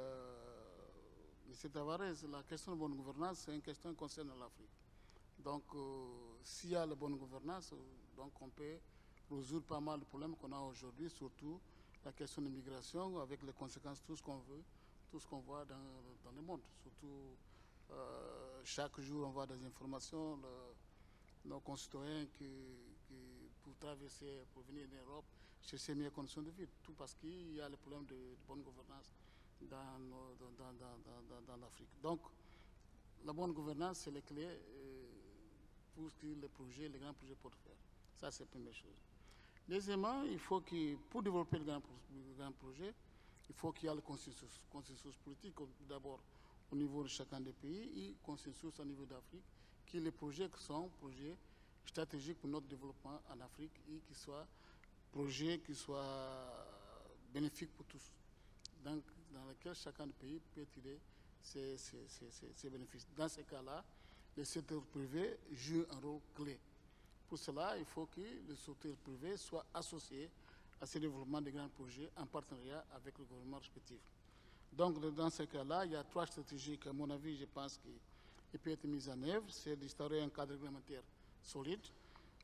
S4: M. Tavares, la question de bonne gouvernance, c'est une question qui concerne l'Afrique. Donc, s'il y a la bonne gouvernance, donc on peut résoudre pas mal de problèmes qu'on a aujourd'hui, surtout la question de l'immigration, avec les conséquences, tout ce qu'on veut, tout ce qu'on voit dans le monde. Surtout, chaque jour, on voit des informations, nos concitoyens pour traverser, pour venir en Europe, chercher meilleures conditions de vie, tout parce qu'il y a le problème de bonne gouvernance dans l'Afrique. Donc, la bonne gouvernance, c'est les clés pour que les grands projets peuvent faire. Ça, c'est la première chose. Deuxièmement, il faut pour développer le grand projet, il faut qu'il y ait le consensus politique, d'abord au niveau de chacun des pays, et consensus au niveau d'Afrique, que les projets sont projets stratégiques pour notre développement en Afrique et qui soient projets qui soient bénéfiques pour tous, donc, dans lesquels chacun des pays peut tirer ses bénéfices. Dans ces cas-là, le secteur privé joue un rôle clé. Pour cela, il faut que le secteur privé soit associé à ce développement des grands projets en partenariat avec le gouvernement respectif. Donc, dans ce cas-là, il y a trois stratégies qu'à mon avis, je pense qu'il peut être mises en œuvre. C'est d'instaurer un cadre réglementaire solide,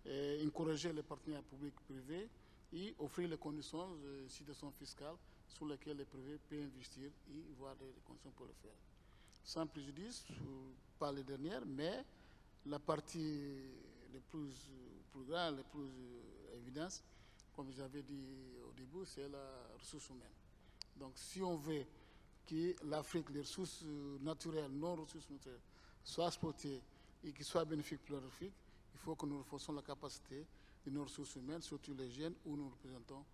S4: et encourager les partenaires publics et privés et offrir les conditions de situation fiscale sur lesquelles les privés peuvent investir et voir des conditions pour le faire. Sans préjudice, pas les dernières, mais la partie la plus grande, la plus évidente, comme j'avais dit au début, c'est la ressource humaine. Donc si on veut que l'Afrique, les ressources naturelles, non ressources naturelles, soient exploitées et qu'ils soient bénéfiques pour l'Afrique, il faut que nous renforcions la capacité de nos ressources humaines, surtout les jeunes, où nous représentons,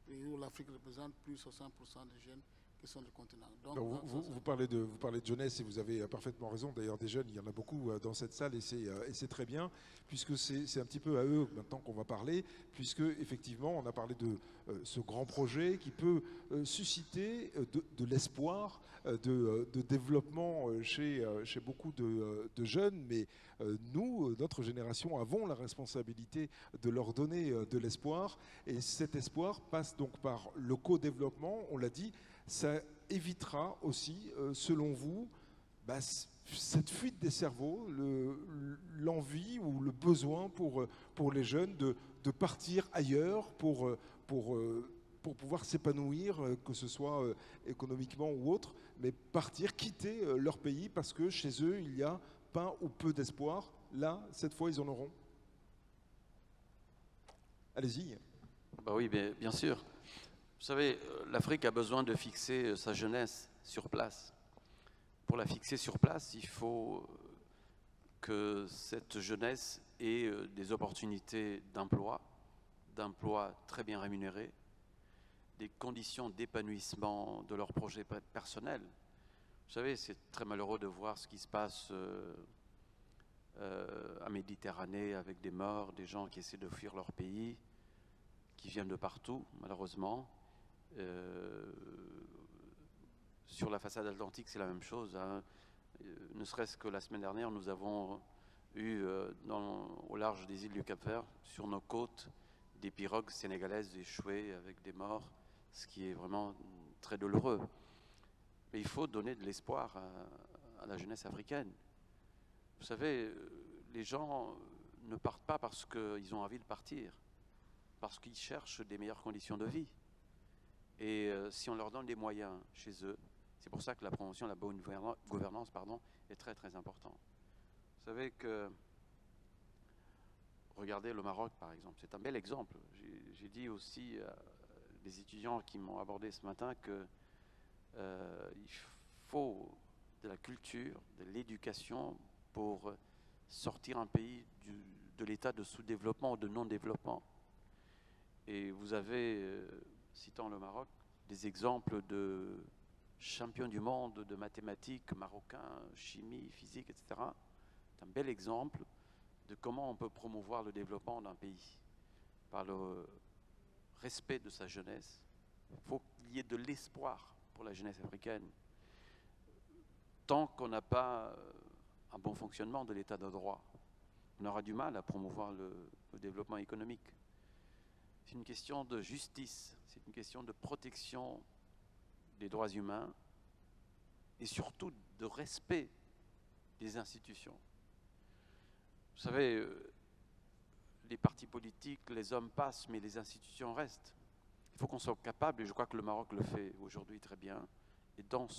S4: et où l'Afrique représente plus de 60% des jeunes question du continent. Donc,
S1: Alors, vous parlez de jeunesse et vous avez parfaitement raison. D'ailleurs, des jeunes, il y en a beaucoup dans cette salle et c'est très bien, puisque c'est un petit peu à eux maintenant qu'on va parler, puisque effectivement, on a parlé de ce grand projet qui peut susciter de l'espoir, de développement chez beaucoup de jeunes, mais nous, notre génération, avons la responsabilité de leur donner de l'espoir, et cet espoir passe donc par le co-développement, on l'a dit. Ça évitera aussi, selon vous, cette fuite des cerveaux, l'envie ou le besoin pour les jeunes de partir ailleurs pour pouvoir s'épanouir, que ce soit économiquement ou autre, mais partir, quitter leur pays parce que chez eux, il y a pas ou peu d'espoir. Là, cette fois, ils en auront. Allez-y.
S5: Bah oui, bien sûr. Vous savez, l'Afrique a besoin de fixer sa jeunesse sur place. Pour la fixer sur place, il faut que cette jeunesse ait des opportunités d'emploi très bien rémunérés, des conditions d'épanouissement de leurs projets personnels. Vous savez, c'est très malheureux de voir ce qui se passe en Méditerranée avec des morts, des gens qui essaient de fuir leur pays, qui viennent de partout, malheureusement. Sur la façade atlantique, c'est la même chose, hein. Ne serait-ce que la semaine dernière, nous avons eu au large des îles du Cap-Vert, sur nos côtes, des pirogues sénégalaises échouées avec des morts, ce qui est vraiment très douloureux. Mais il faut donner de l'espoir à la jeunesse africaine. Vous savez, les gens ne partent pas parce qu'ils ont envie de partir, parce qu'ils cherchent des meilleures conditions de vie. Et si on leur donne des moyens chez eux, c'est pour ça que la promotion de la bonne gouvernance est très très importante. Vous savez que, regardez le Maroc par exemple, c'est un bel exemple. J'ai dit aussi à des étudiants qui m'ont abordé ce matin qu'il faut de la culture, de l'éducation pour sortir un pays de l'état de sous-développement ou de non-développement. Et vous avez, citant le Maroc, des exemples de champions du monde de mathématiques marocains, chimie, physique, etc. C'est un bel exemple de comment on peut promouvoir le développement d'un pays par le respect de sa jeunesse. Il faut qu'il y ait de l'espoir pour la jeunesse africaine. Tant qu'on n'a pas un bon fonctionnement de l'état de droit, on aura du mal à promouvoir le développement économique. C'est une question de justice, c'est une question de protection des droits humains et surtout de respect des institutions. Vous savez, les partis politiques, les hommes passent, mais les institutions restent. Il faut qu'on soit capable, et je crois que le Maroc le fait aujourd'hui très bien, et dans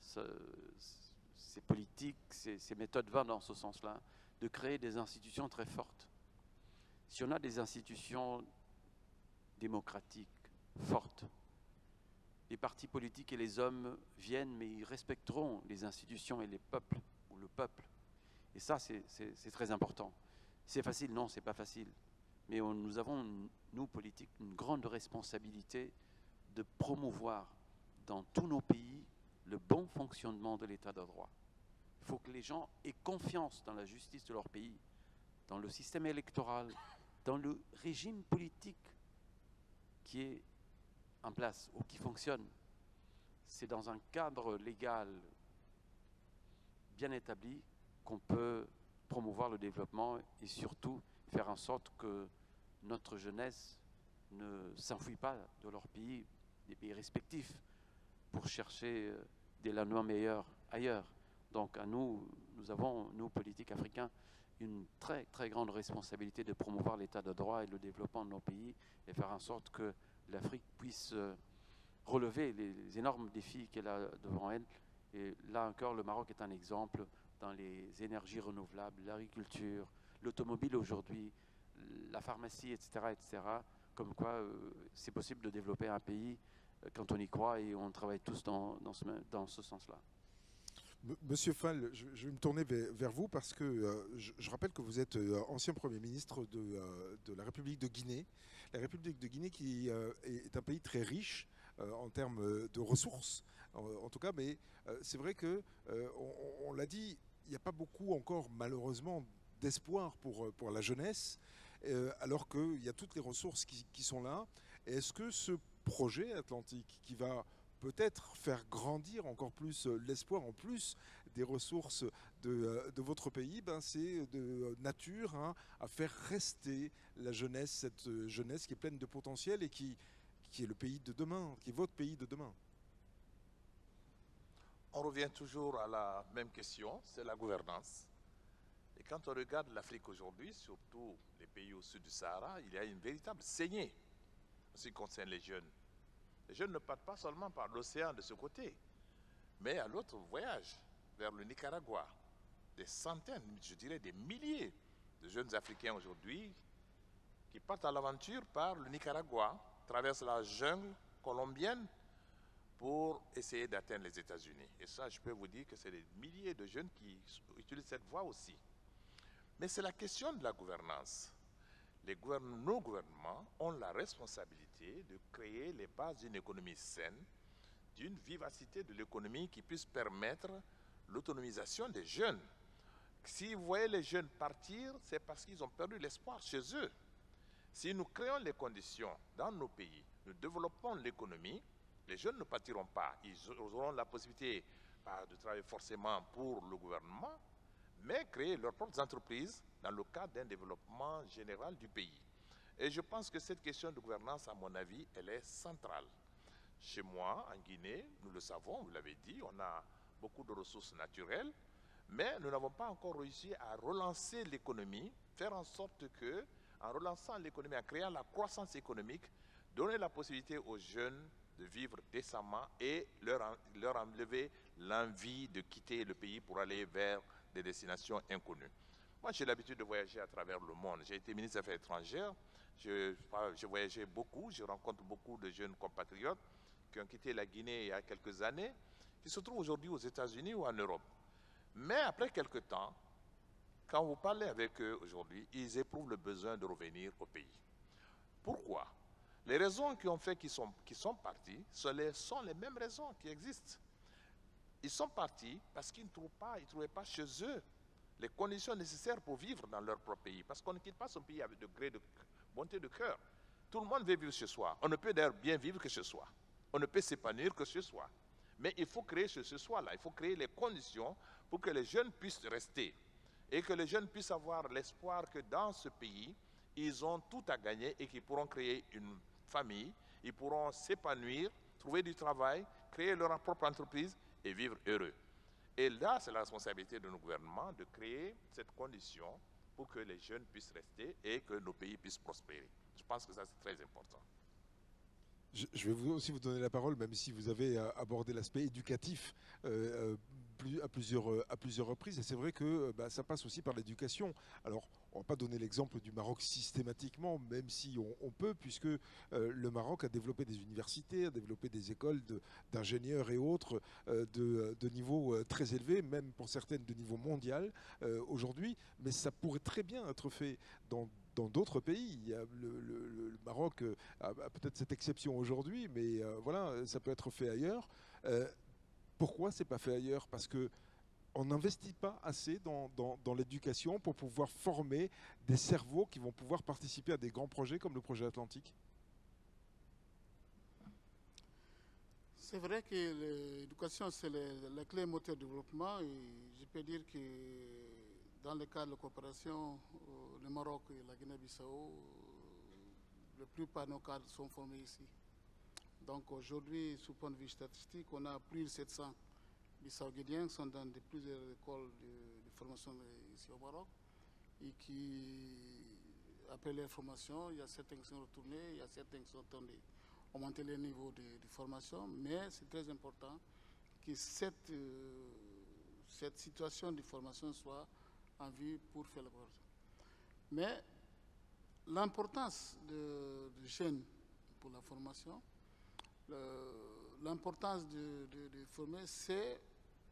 S5: ces politiques, ces méthodes vont dans ce sens-là, de créer des institutions très fortes. Si on a des institutions démocratiques fortes, les partis politiques et les hommes viennent, mais ils respecteront les institutions et les peuples, ou le peuple. Et ça, c'est très important. C'est facile? Non, c'est pas facile. Mais nous avons, nous, politiques, une grande responsabilité de promouvoir dans tous nos pays le bon fonctionnement de l'état de droit. Il faut que les gens aient confiance dans la justice de leur pays, dans le système électoral, dans le régime politique qui est en place ou qui fonctionne. C'est dans un cadre légal bien établi qu'on peut promouvoir le développement et surtout faire en sorte que notre jeunesse ne s'enfuit pas de leur pays, des pays respectifs, pour chercher des lendemains meilleurs ailleurs. Donc à nous, nous avons, nous politiques africains, une très très grande responsabilité de promouvoir l'état de droit et le développement de nos pays et faire en sorte que l'Afrique puisse relever les énormes défis qu'elle a devant elle. Et là encore, le Maroc est un exemple dans les énergies renouvelables, l'agriculture, l'automobile aujourd'hui, la pharmacie, etc., etc. Comme quoi, c'est possible de développer un pays quand on y croit et on travaille tous dans ce sens-là.
S1: Monsieur Fall, je vais me tourner vers vous parce que je rappelle que vous êtes ancien Premier ministre de la République de Guinée. La République de Guinée qui est un pays très riche en termes de ressources, en tout cas, mais c'est vrai que, on l'a dit, il n'y a pas beaucoup encore, malheureusement, d'espoir pour la jeunesse, alors qu'il y a toutes les ressources qui sont là. Et est-ce que ce projet Atlantique, qui va peut-être faire grandir encore plus l'espoir, en plus des ressources de votre pays, ben c'est de nature hein, à faire rester la jeunesse, cette jeunesse qui est pleine de potentiel et qui est le pays de demain, qui est votre pays de demain?
S3: On revient toujours à la même question, c'est la gouvernance. Et quand on regarde l'Afrique aujourd'hui, surtout les pays au sud du Sahara, il y a une véritable saignée en ce qui concerne les jeunes. Les jeunes ne partent pas seulement par l'océan de ce côté, mais à l'autre voyage, vers le Nicaragua. Des centaines, je dirais des milliers de jeunes Africains aujourd'hui qui partent à l'aventure par le Nicaragua, traversent la jungle colombienne pour essayer d'atteindre les États-Unis. Et ça, je peux vous dire que c'est des milliers de jeunes qui utilisent cette voie aussi. Mais c'est la question de la gouvernance. Nos gouvernements ont la responsabilité de créer les bases d'une économie saine, d'une vivacité de l'économie qui puisse permettre l'autonomisation des jeunes. Si vous voyez les jeunes partir, c'est parce qu'ils ont perdu l'espoir chez eux. Si nous créons les conditions dans nos pays, nous développons l'économie, les jeunes ne partiront pas. Ils auront la possibilité pas de travailler forcément pour le gouvernement, mais créer leurs propres entreprises dans le cadre d'un développement général du pays. Et je pense que cette question de gouvernance, à mon avis, elle est centrale. Chez moi, en Guinée, nous le savons, vous l'avez dit, on a beaucoup de ressources naturelles, mais nous n'avons pas encore réussi à relancer l'économie, faire en sorte que, en relançant l'économie, en créant la croissance économique, donner la possibilité aux jeunes de vivre décemment et leur enlever l'envie de quitter le pays pour aller vers des destinations inconnues. Moi, j'ai l'habitude de voyager à travers le monde. J'ai été ministre des Affaires étrangères, j'ai voyagé beaucoup, je rencontre beaucoup de jeunes compatriotes qui ont quitté la Guinée il y a quelques années, qui se trouvent aujourd'hui aux États-Unis ou en Europe. Mais après quelque temps, quand vous parlez avec eux aujourd'hui, ils éprouvent le besoin de revenir au pays. Pourquoi? Les raisons qui ont fait qu'ils sont partis sont les mêmes raisons qui existent. Ils sont partis parce qu'ils ne trouvaient pas chez eux les conditions nécessaires pour vivre dans leur propre pays. Parce qu'on ne quitte pas son pays avec de gré de bonté de cœur. Tout le monde veut vivre chez soi. On ne peut d'ailleurs bien vivre que chez soi. On ne peut s'épanouir que chez soi. Mais il faut créer chez soi-là. Il faut créer les conditions pour que les jeunes puissent rester. Et que les jeunes puissent avoir l'espoir que dans ce pays, ils ont tout à gagner et qu'ils pourront créer une famille, ils pourront s'épanouir, trouver du travail, créer leur propre entreprise et vivre heureux. Et là, c'est la responsabilité de nos gouvernements de créer cette condition pour que les jeunes puissent rester et que nos pays puissent prospérer. Je pense que ça, c'est très important.
S1: Je vais aussi vous donner la parole, même si vous avez abordé l'aspect éducatif à plusieurs reprises. Et c'est vrai que ça passe aussi par l'éducation. Alors, on ne va pas donner l'exemple du Maroc systématiquement, même si on peut, puisque le Maroc a développé des universités, a développé des écoles d'ingénieurs et autres de niveau très élevé, même pour certaines de niveau mondial aujourd'hui. Mais ça pourrait très bien être fait dans d'autres pays. Il y a le Maroc a peut-être cette exception aujourd'hui, mais voilà, ça peut être fait ailleurs. Pourquoi c'est pas fait ailleurs? Parce que on n'investit pas assez dans l'éducation pour pouvoir former des cerveaux qui vont pouvoir participer à des grands projets comme le projet Atlantique.
S4: C'est vrai que l'éducation, c'est la clé moteur de développement. Et je peux dire que dans le cadre de coopération, le Maroc et la Guinée-Bissau, la plupart de nos cadres sont formés ici. Donc aujourd'hui, sous point de vue statistique, on a plus de 700 Bissau-Guinéens qui sont dans plusieurs écoles de formation ici au Maroc et qui, après leur formation, il y a certains qui sont retournés, il y a certains qui sont augmenté les niveaux de formation, mais c'est très important que cette situation de formation soit en vue pour faire la formation. Mais l'importance de jeunes pour la formation, l'importance de former, c'est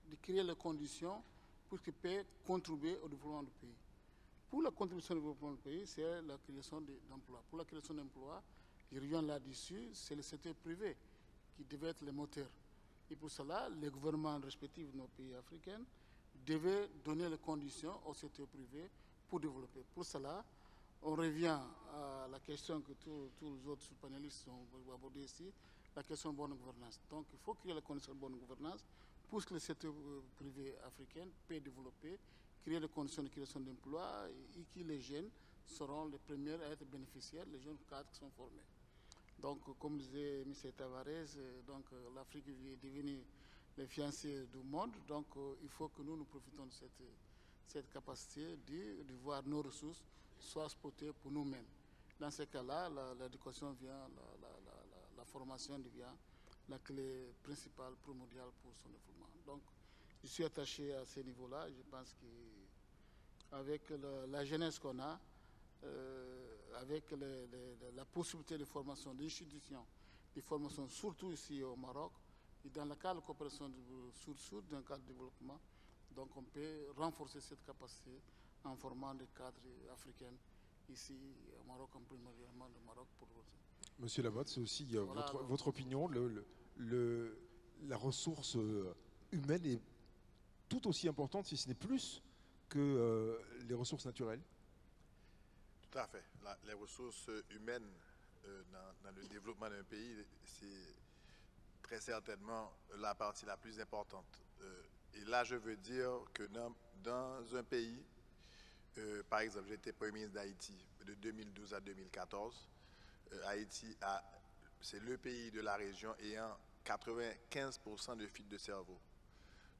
S4: de créer les conditions pour qu'ils puissent contribuer au développement du pays. Pour la contribution au développement du pays, c'est la création d'emplois. Pour la création d'emplois, je reviens là-dessus, c'est le secteur privé qui devaient être les moteurs. Et pour cela, les gouvernements respectifs de nos pays africains devaient donner les conditions au secteur privé pour développer. Pour cela, on revient à la question que tous les autres panélistes ont abordée ici, la question de bonne gouvernance. Donc, il faut créer les conditions de bonne gouvernance pour que le secteur privé africain puisse développer, créer les conditions de création d'emplois et que les jeunes seront les premiers à être bénéficiaires, les jeunes cadres qui sont formés. Donc, comme disait M. Tavares, l'Afrique est devenue les fiancés du monde. Donc, il faut que nous profitons de cette capacité de voir nos ressources soit exploitées pour nous-mêmes. Dans ce cas-là, l'éducation vient, la formation devient la clé principale, primordiale pour son développement. Donc, je suis attaché à ce niveau-là. Je pense qu'avec la jeunesse qu'on a, avec la possibilité de formation d'institutions, de formation surtout ici au Maroc, et dans le cadre de coopération sud-sud, dans le cadre de développement, donc on peut renforcer cette capacité en formant des cadres africains ici au Maroc, en primordialement le Maroc pour
S1: Monsieur Lamotte, c'est aussi
S4: voilà,
S1: votre opinion, la ressource humaine est tout aussi importante, si ce n'est plus, que les ressources naturelles.
S2: Tout à fait. Les ressources humaines dans le développement d'un pays, c'est très certainement la partie la plus importante. Et là, je veux dire que dans un pays, par exemple, j'étais Premier ministre d'Haïti de 2012 à 2014. Haïti, c'est le pays de la région ayant 95% de fuite de cerveau.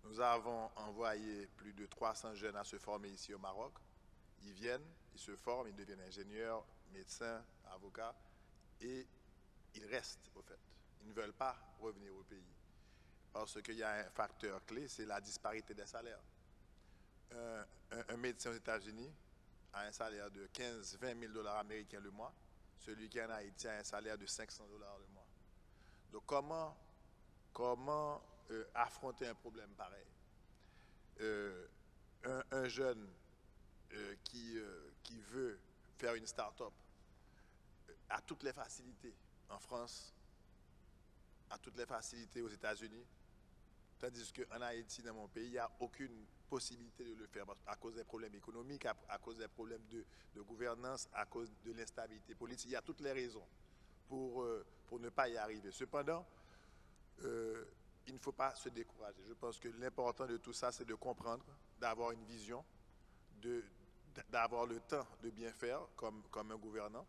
S2: Nous avons envoyé plus de 300 jeunes à se former ici au Maroc. Ils viennent, ils se forment, ils deviennent ingénieurs, médecins, avocats, et ils restent, au fait. Ils ne veulent pas revenir au pays. Parce qu'il y a un facteur clé, c'est la disparité des salaires. Un médecin aux États-Unis a un salaire de 15-20 000 $ américains le mois. Celui qui est en Haïti a un salaire de 500 $ le mois. Donc comment affronter un problème pareil? Un jeune qui veut faire une start-up a toutes les facilités en France, a toutes les facilités aux États-Unis, tandis qu'en Haïti, dans mon pays, il n'y a aucune possibilité de le faire à cause des problèmes économiques, à cause des problèmes de gouvernance, à cause de l'instabilité politique. Il y a toutes les raisons pour ne pas y arriver. Cependant, il ne faut pas se décourager. Je pense que l'important de tout ça, c'est de comprendre, d'avoir une vision, d'avoir le temps de bien faire comme un gouvernant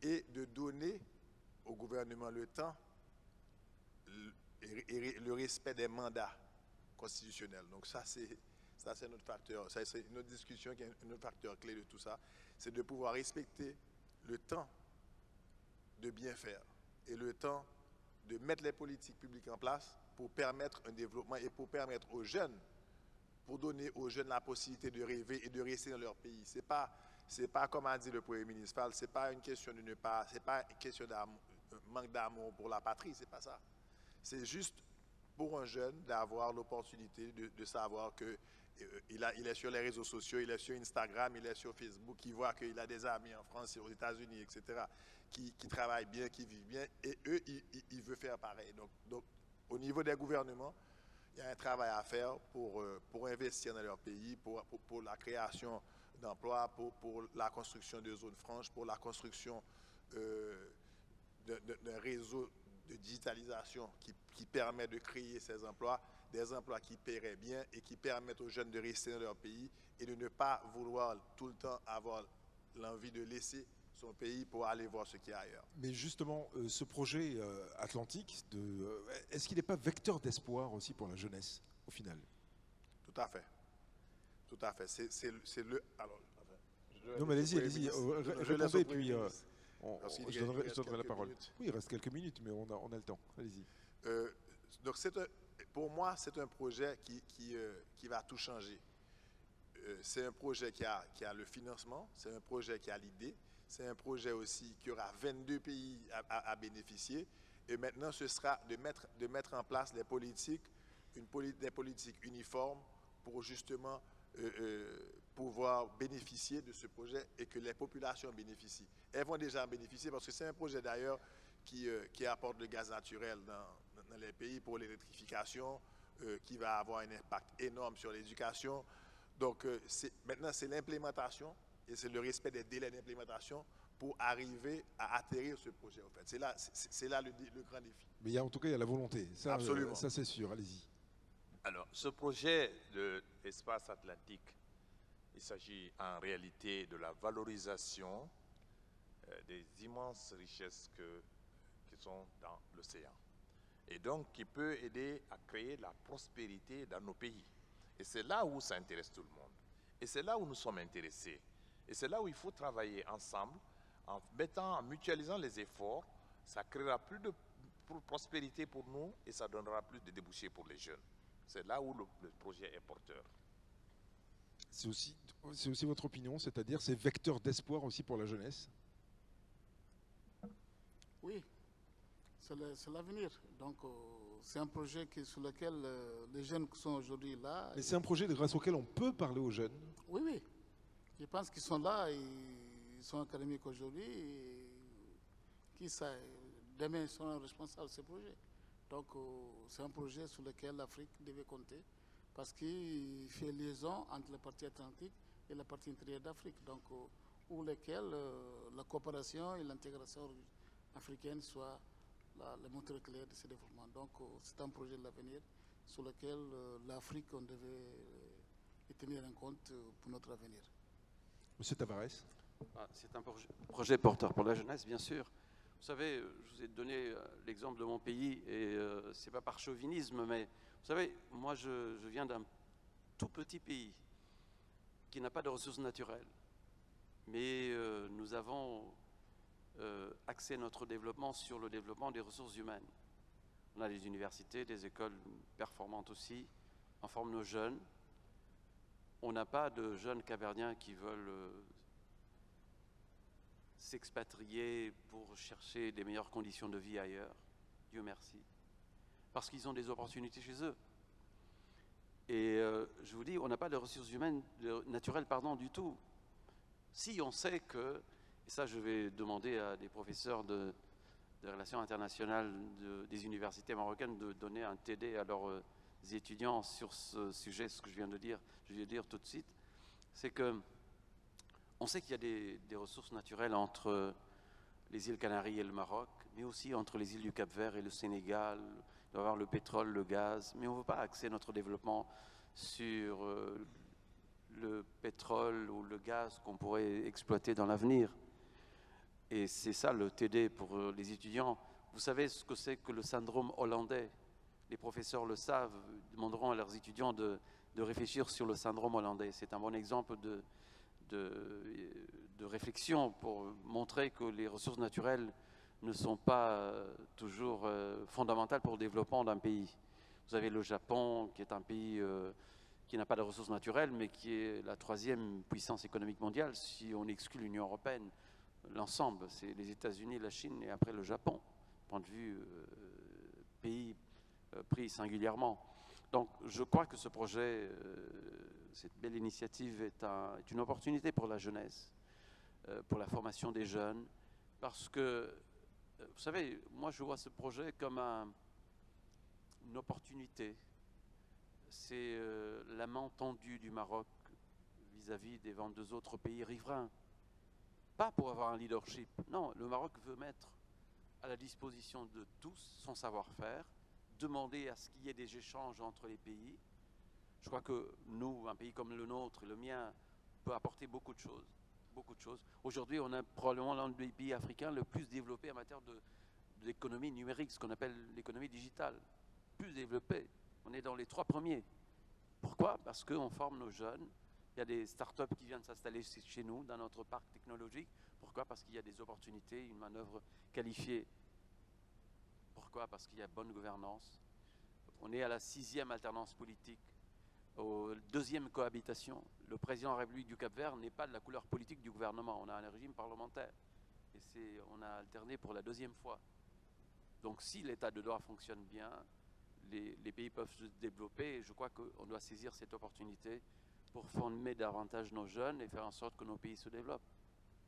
S2: et de donner au gouvernement le temps et le respect des mandats constitutionnels. Donc ça, c'est notre facteur. Ça, c'est une autre discussion qui est un autre facteur clé de tout ça. C'est de pouvoir respecter le temps de bien faire et le temps de mettre les politiques publiques en place pour permettre un développement et pour permettre aux jeunes, pour donner aux jeunes la possibilité de rêver et de rester dans leur pays. C'est pas comme a dit le Premier ministre, c'est pas une question de ne pas, c'est pas une question d'amour, manque d'amour pour la patrie, c'est pas ça. C'est juste pour un jeune d'avoir l'opportunité de savoir que il est sur les réseaux sociaux, il est sur Instagram, il est sur Facebook, il voit qu'il a des amis en France, aux États-Unis, etc., qui travaillent bien, qui vivent bien, et eux, ils veulent faire pareil. Donc, au niveau des gouvernements, il y a un travail à faire pour investir dans leur pays, pour la création d'emplois, pour la construction de zones franches, pour la construction d'un réseau de digitalisation qui permet de créer ces emplois, des emplois qui paieraient bien et qui permettent aux jeunes de rester dans leur pays et de ne pas vouloir tout le temps avoir l'envie de laisser son pays pour aller voir ce qu'il y a ailleurs.
S1: Mais justement, ce projet atlantique, est-ce qu'il n'est pas vecteur d'espoir aussi pour la jeunesse, au final?
S2: Tout à fait. Tout à fait. C'est le... Alors,
S1: non, mais allez-y, répondez, puis je donnerai la parole.
S2: Minutes.
S1: Oui, il reste quelques minutes, mais on a le temps. Allez-y.
S2: Donc, pour moi, c'est un projet qui va tout changer. C'est un projet qui a le financement, c'est un projet qui a l'idée, c'est un projet aussi qui aura 22 pays à bénéficier. Et maintenant, ce sera de mettre en place des politiques uniformes pour justement pouvoir bénéficier de ce projet et que les populations bénéficient. Elles vont déjà en bénéficier parce que c'est un projet d'ailleurs qui apporte le gaz naturel dans les pays pour l'électrification, qui va avoir un impact énorme sur l'éducation. Donc maintenant, c'est l'implémentation et c'est le respect des délais d'implémentation pour arriver à atterrir ce projet. En fait. C'est là le grand défi.
S1: Mais en tout cas, il y a la volonté. Ça,
S2: absolument.
S1: Ça c'est sûr. Allez-y.
S3: Alors, ce projet de l'espace atlantique, il s'agit en réalité de la valorisation des immenses richesses qui sont dans l'océan. Et donc, qui peut aider à créer la prospérité dans nos pays. Et c'est là où ça intéresse tout le monde. Et c'est là où nous sommes intéressés. Et c'est là où il faut travailler ensemble, en mutualisant les efforts. Ça créera plus de prospérité pour nous et ça donnera plus de débouchés pour les jeunes. C'est là où le projet est porteur.
S1: C'est aussi votre opinion, c'est-à-dire c'est vecteur d'espoir aussi pour la jeunesse?
S4: Oui, c'est l'avenir. Donc, c'est un projet sur lequel les jeunes qui sont aujourd'hui là...
S1: Mais c'est un projet grâce auquel on peut parler aux jeunes?
S4: Oui, oui. Je pense qu'ils sont là, ils sont académiques aujourd'hui, et qui sait, demain ils seront responsables de ce projet. Donc, c'est un projet sur lequel l'Afrique devait compter, parce qu'il fait liaison entre la partie atlantique et la partie intérieure d'Afrique, donc où lesquelles la coopération et l'intégration africaine soient le moteur clair de ce développement. Donc, c'est un projet de l'avenir sur lequel l'Afrique, on devait y tenir en compte pour notre avenir.
S1: Monsieur Tavares.
S5: C'est un projet porteur pour la jeunesse, bien sûr. Vous savez, je vous ai donné l'exemple de mon pays, et ce n'est pas par chauvinisme, mais vous savez, moi je viens d'un tout petit pays qui n'a pas de ressources naturelles. Mais nous avons axé notre développement sur le développement des ressources humaines. On a des universités, des écoles performantes aussi, on forme nos jeunes. On n'a pas de jeunes capverdiens qui veulent s'expatrier pour chercher des meilleures conditions de vie ailleurs. Dieu merci. Parce qu'ils ont des opportunités chez eux. Et je vous dis, on n'a pas de ressources humaines, naturelles, du tout. Si on sait que, et ça je vais demander à des professeurs de relations internationales des universités marocaines de donner un TD à leurs étudiants sur ce sujet, ce que je vais dire tout de suite, c'est que on sait qu'il y a des ressources naturelles entre les îles Canaries et le Maroc, mais aussi entre les îles du Cap-Vert et le Sénégal. Il doit y avoir le pétrole, le gaz, mais on ne veut pas axer notre développement sur le pétrole ou le gaz qu'on pourrait exploiter dans l'avenir. Et c'est ça le TD pour les étudiants. Vous savez ce que c'est que le syndrome hollandais? Les professeurs le savent, demanderont à leurs étudiants de réfléchir sur le syndrome hollandais. C'est un bon exemple de réflexion pour montrer que les ressources naturelles ne sont pas toujours fondamentales pour le développement d'un pays. Vous avez le Japon, qui est un pays qui n'a pas de ressources naturelles, mais qui est la 3e puissance économique mondiale, si on exclut l'Union européenne. L'ensemble, c'est les États-Unis, la Chine et après le Japon, point de vue pays pris singulièrement. Donc je crois que ce projet, cette belle initiative est une opportunité pour la jeunesse, pour la formation des jeunes, parce que, vous savez, moi je vois ce projet comme une opportunité. C'est la main tendue du Maroc vis-à-vis des 22 autres pays riverains. Pas pour avoir un leadership, non, le Maroc veut mettre à la disposition de tous son savoir-faire, demander à ce qu'il y ait des échanges entre les pays. Je crois que nous, un pays comme le nôtre, le mien, peut apporter beaucoup de choses. Beaucoup de choses. Aujourd'hui, on a probablement l'un des pays africains le plus développé en matière d'économie numérique, ce qu'on appelle l'économie digitale. Plus développé. On est dans les 3 premiers. Pourquoi? Parce qu'on forme nos jeunes. Il y a des startups qui viennent s'installer chez nous, dans notre parc technologique. Pourquoi? Parce qu'il y a des opportunités, une manœuvre qualifiée. Pourquoi? Parce qu'il y a bonne gouvernance. On est à la 6e alternance politique, aux 2e cohabitation. Le président de la République du Cap-Vert n'est pas de la couleur politique du gouvernement. On a un régime parlementaire. Et on a alterné pour la 2e fois. Donc si l'état de droit fonctionne bien, les pays peuvent se développer. Et je crois qu'on doit saisir cette opportunité pour former davantage nos jeunes et faire en sorte que nos pays se développent.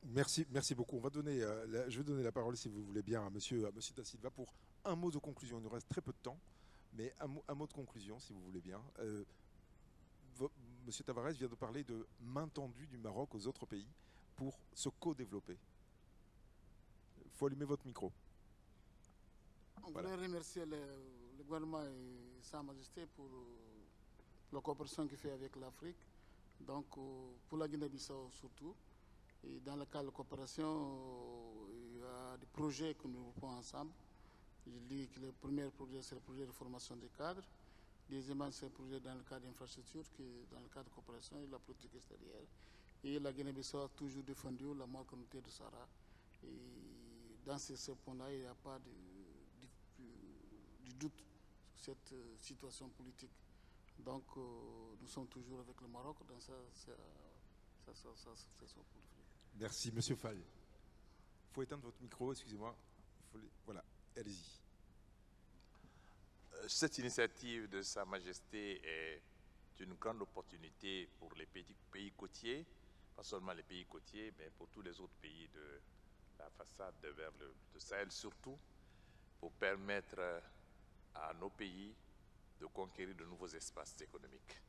S1: Merci beaucoup. On va donner, je vais donner la parole, si vous voulez bien, à Monsieur Da Silva pour un mot de conclusion. Il nous reste très peu de temps, mais un mot de conclusion, si vous voulez bien. Monsieur Tavares vient de parler de main tendue du Maroc aux autres pays pour se co-développer. Il faut allumer votre micro.
S4: On voudrait remercier le gouvernement et Sa Majesté pour la coopération qu'il fait avec l'Afrique, donc pour la Guinée-Bissau surtout. Et dans le cadre de coopération, il y a des projets que nous développons ensemble. Je dis que le premier projet, c'est le projet de formation des cadres. Deuxièmement, c'est le projet dans le cadre d'infrastructure, qui est dans le cadre de coopération et de la politique extérieure. Et la Guinée-Bissau a toujours défendu la mort communauté de Sahara. Et dans ce point-là, il n'y a pas de doute sur cette situation politique. Donc, nous sommes toujours avec le Maroc dans ça.
S1: Merci, Monsieur Fall. Il faut éteindre votre micro, excusez-moi. Voilà, allez-y.
S3: Cette initiative de Sa Majesté est une grande opportunité pour les pays côtiers, pas seulement les pays côtiers, mais pour tous les autres pays de la façade vers le Sahel surtout, pour permettre à nos pays de conquérir de nouveaux espaces économiques.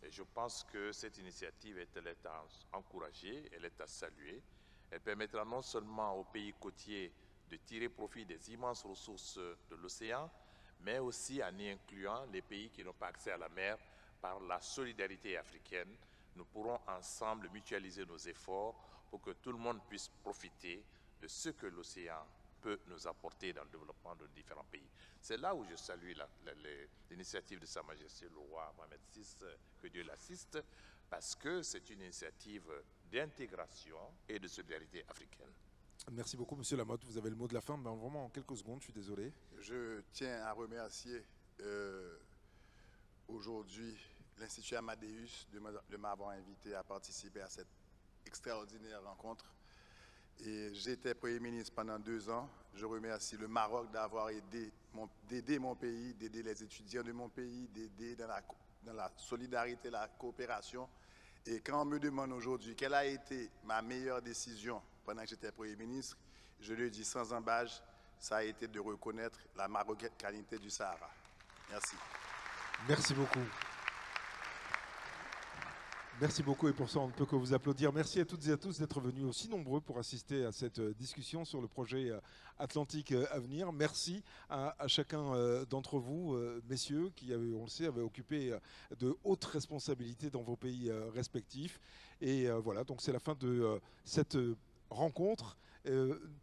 S3: Et je pense que cette initiative est à encourager, elle est à saluer. Elle permettra non seulement aux pays côtiers de tirer profit des immenses ressources de l'océan, mais aussi en y incluant les pays qui n'ont pas accès à la mer. Par la solidarité africaine, nous pourrons ensemble mutualiser nos efforts pour que tout le monde puisse profiter de ce que l'océan peut nous apporter dans le développement de différents pays. C'est là où je salue l'initiative de Sa Majesté le roi Mohamed VI, que Dieu l'assiste, parce que c'est une initiative d'intégration et de solidarité africaine.
S1: Merci beaucoup, Monsieur Lamotte. Vous avez le mot de la fin, mais vraiment en quelques secondes, je suis désolé.
S2: Je tiens à remercier aujourd'hui l'Institut Amadeus de m'avoir invité à participer à cette extraordinaire rencontre. Et j'étais Premier ministre pendant 2 ans. Je remercie le Maroc d'avoir d'aider mon pays, d'aider les étudiants de mon pays, d'aider dans la solidarité, la coopération. Et quand on me demande aujourd'hui quelle a été ma meilleure décision pendant que j'étais Premier ministre, je le dis sans embâche, ça a été de reconnaître la marocanité du Sahara. Merci.
S1: Merci beaucoup. Merci beaucoup, et pour ça on ne peut que vous applaudir. Merci à toutes et à tous d'être venus aussi nombreux pour assister à cette discussion sur le projet Atlantique Avenir. Merci à chacun d'entre vous, messieurs, qui, on le sait, avaient occupé de hautes responsabilités dans vos pays respectifs. Et voilà, donc c'est la fin de cette rencontre.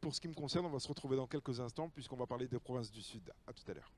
S1: Pour ce qui me concerne, on va se retrouver dans quelques instants puisqu'on va parler des provinces du Sud. À tout à l'heure.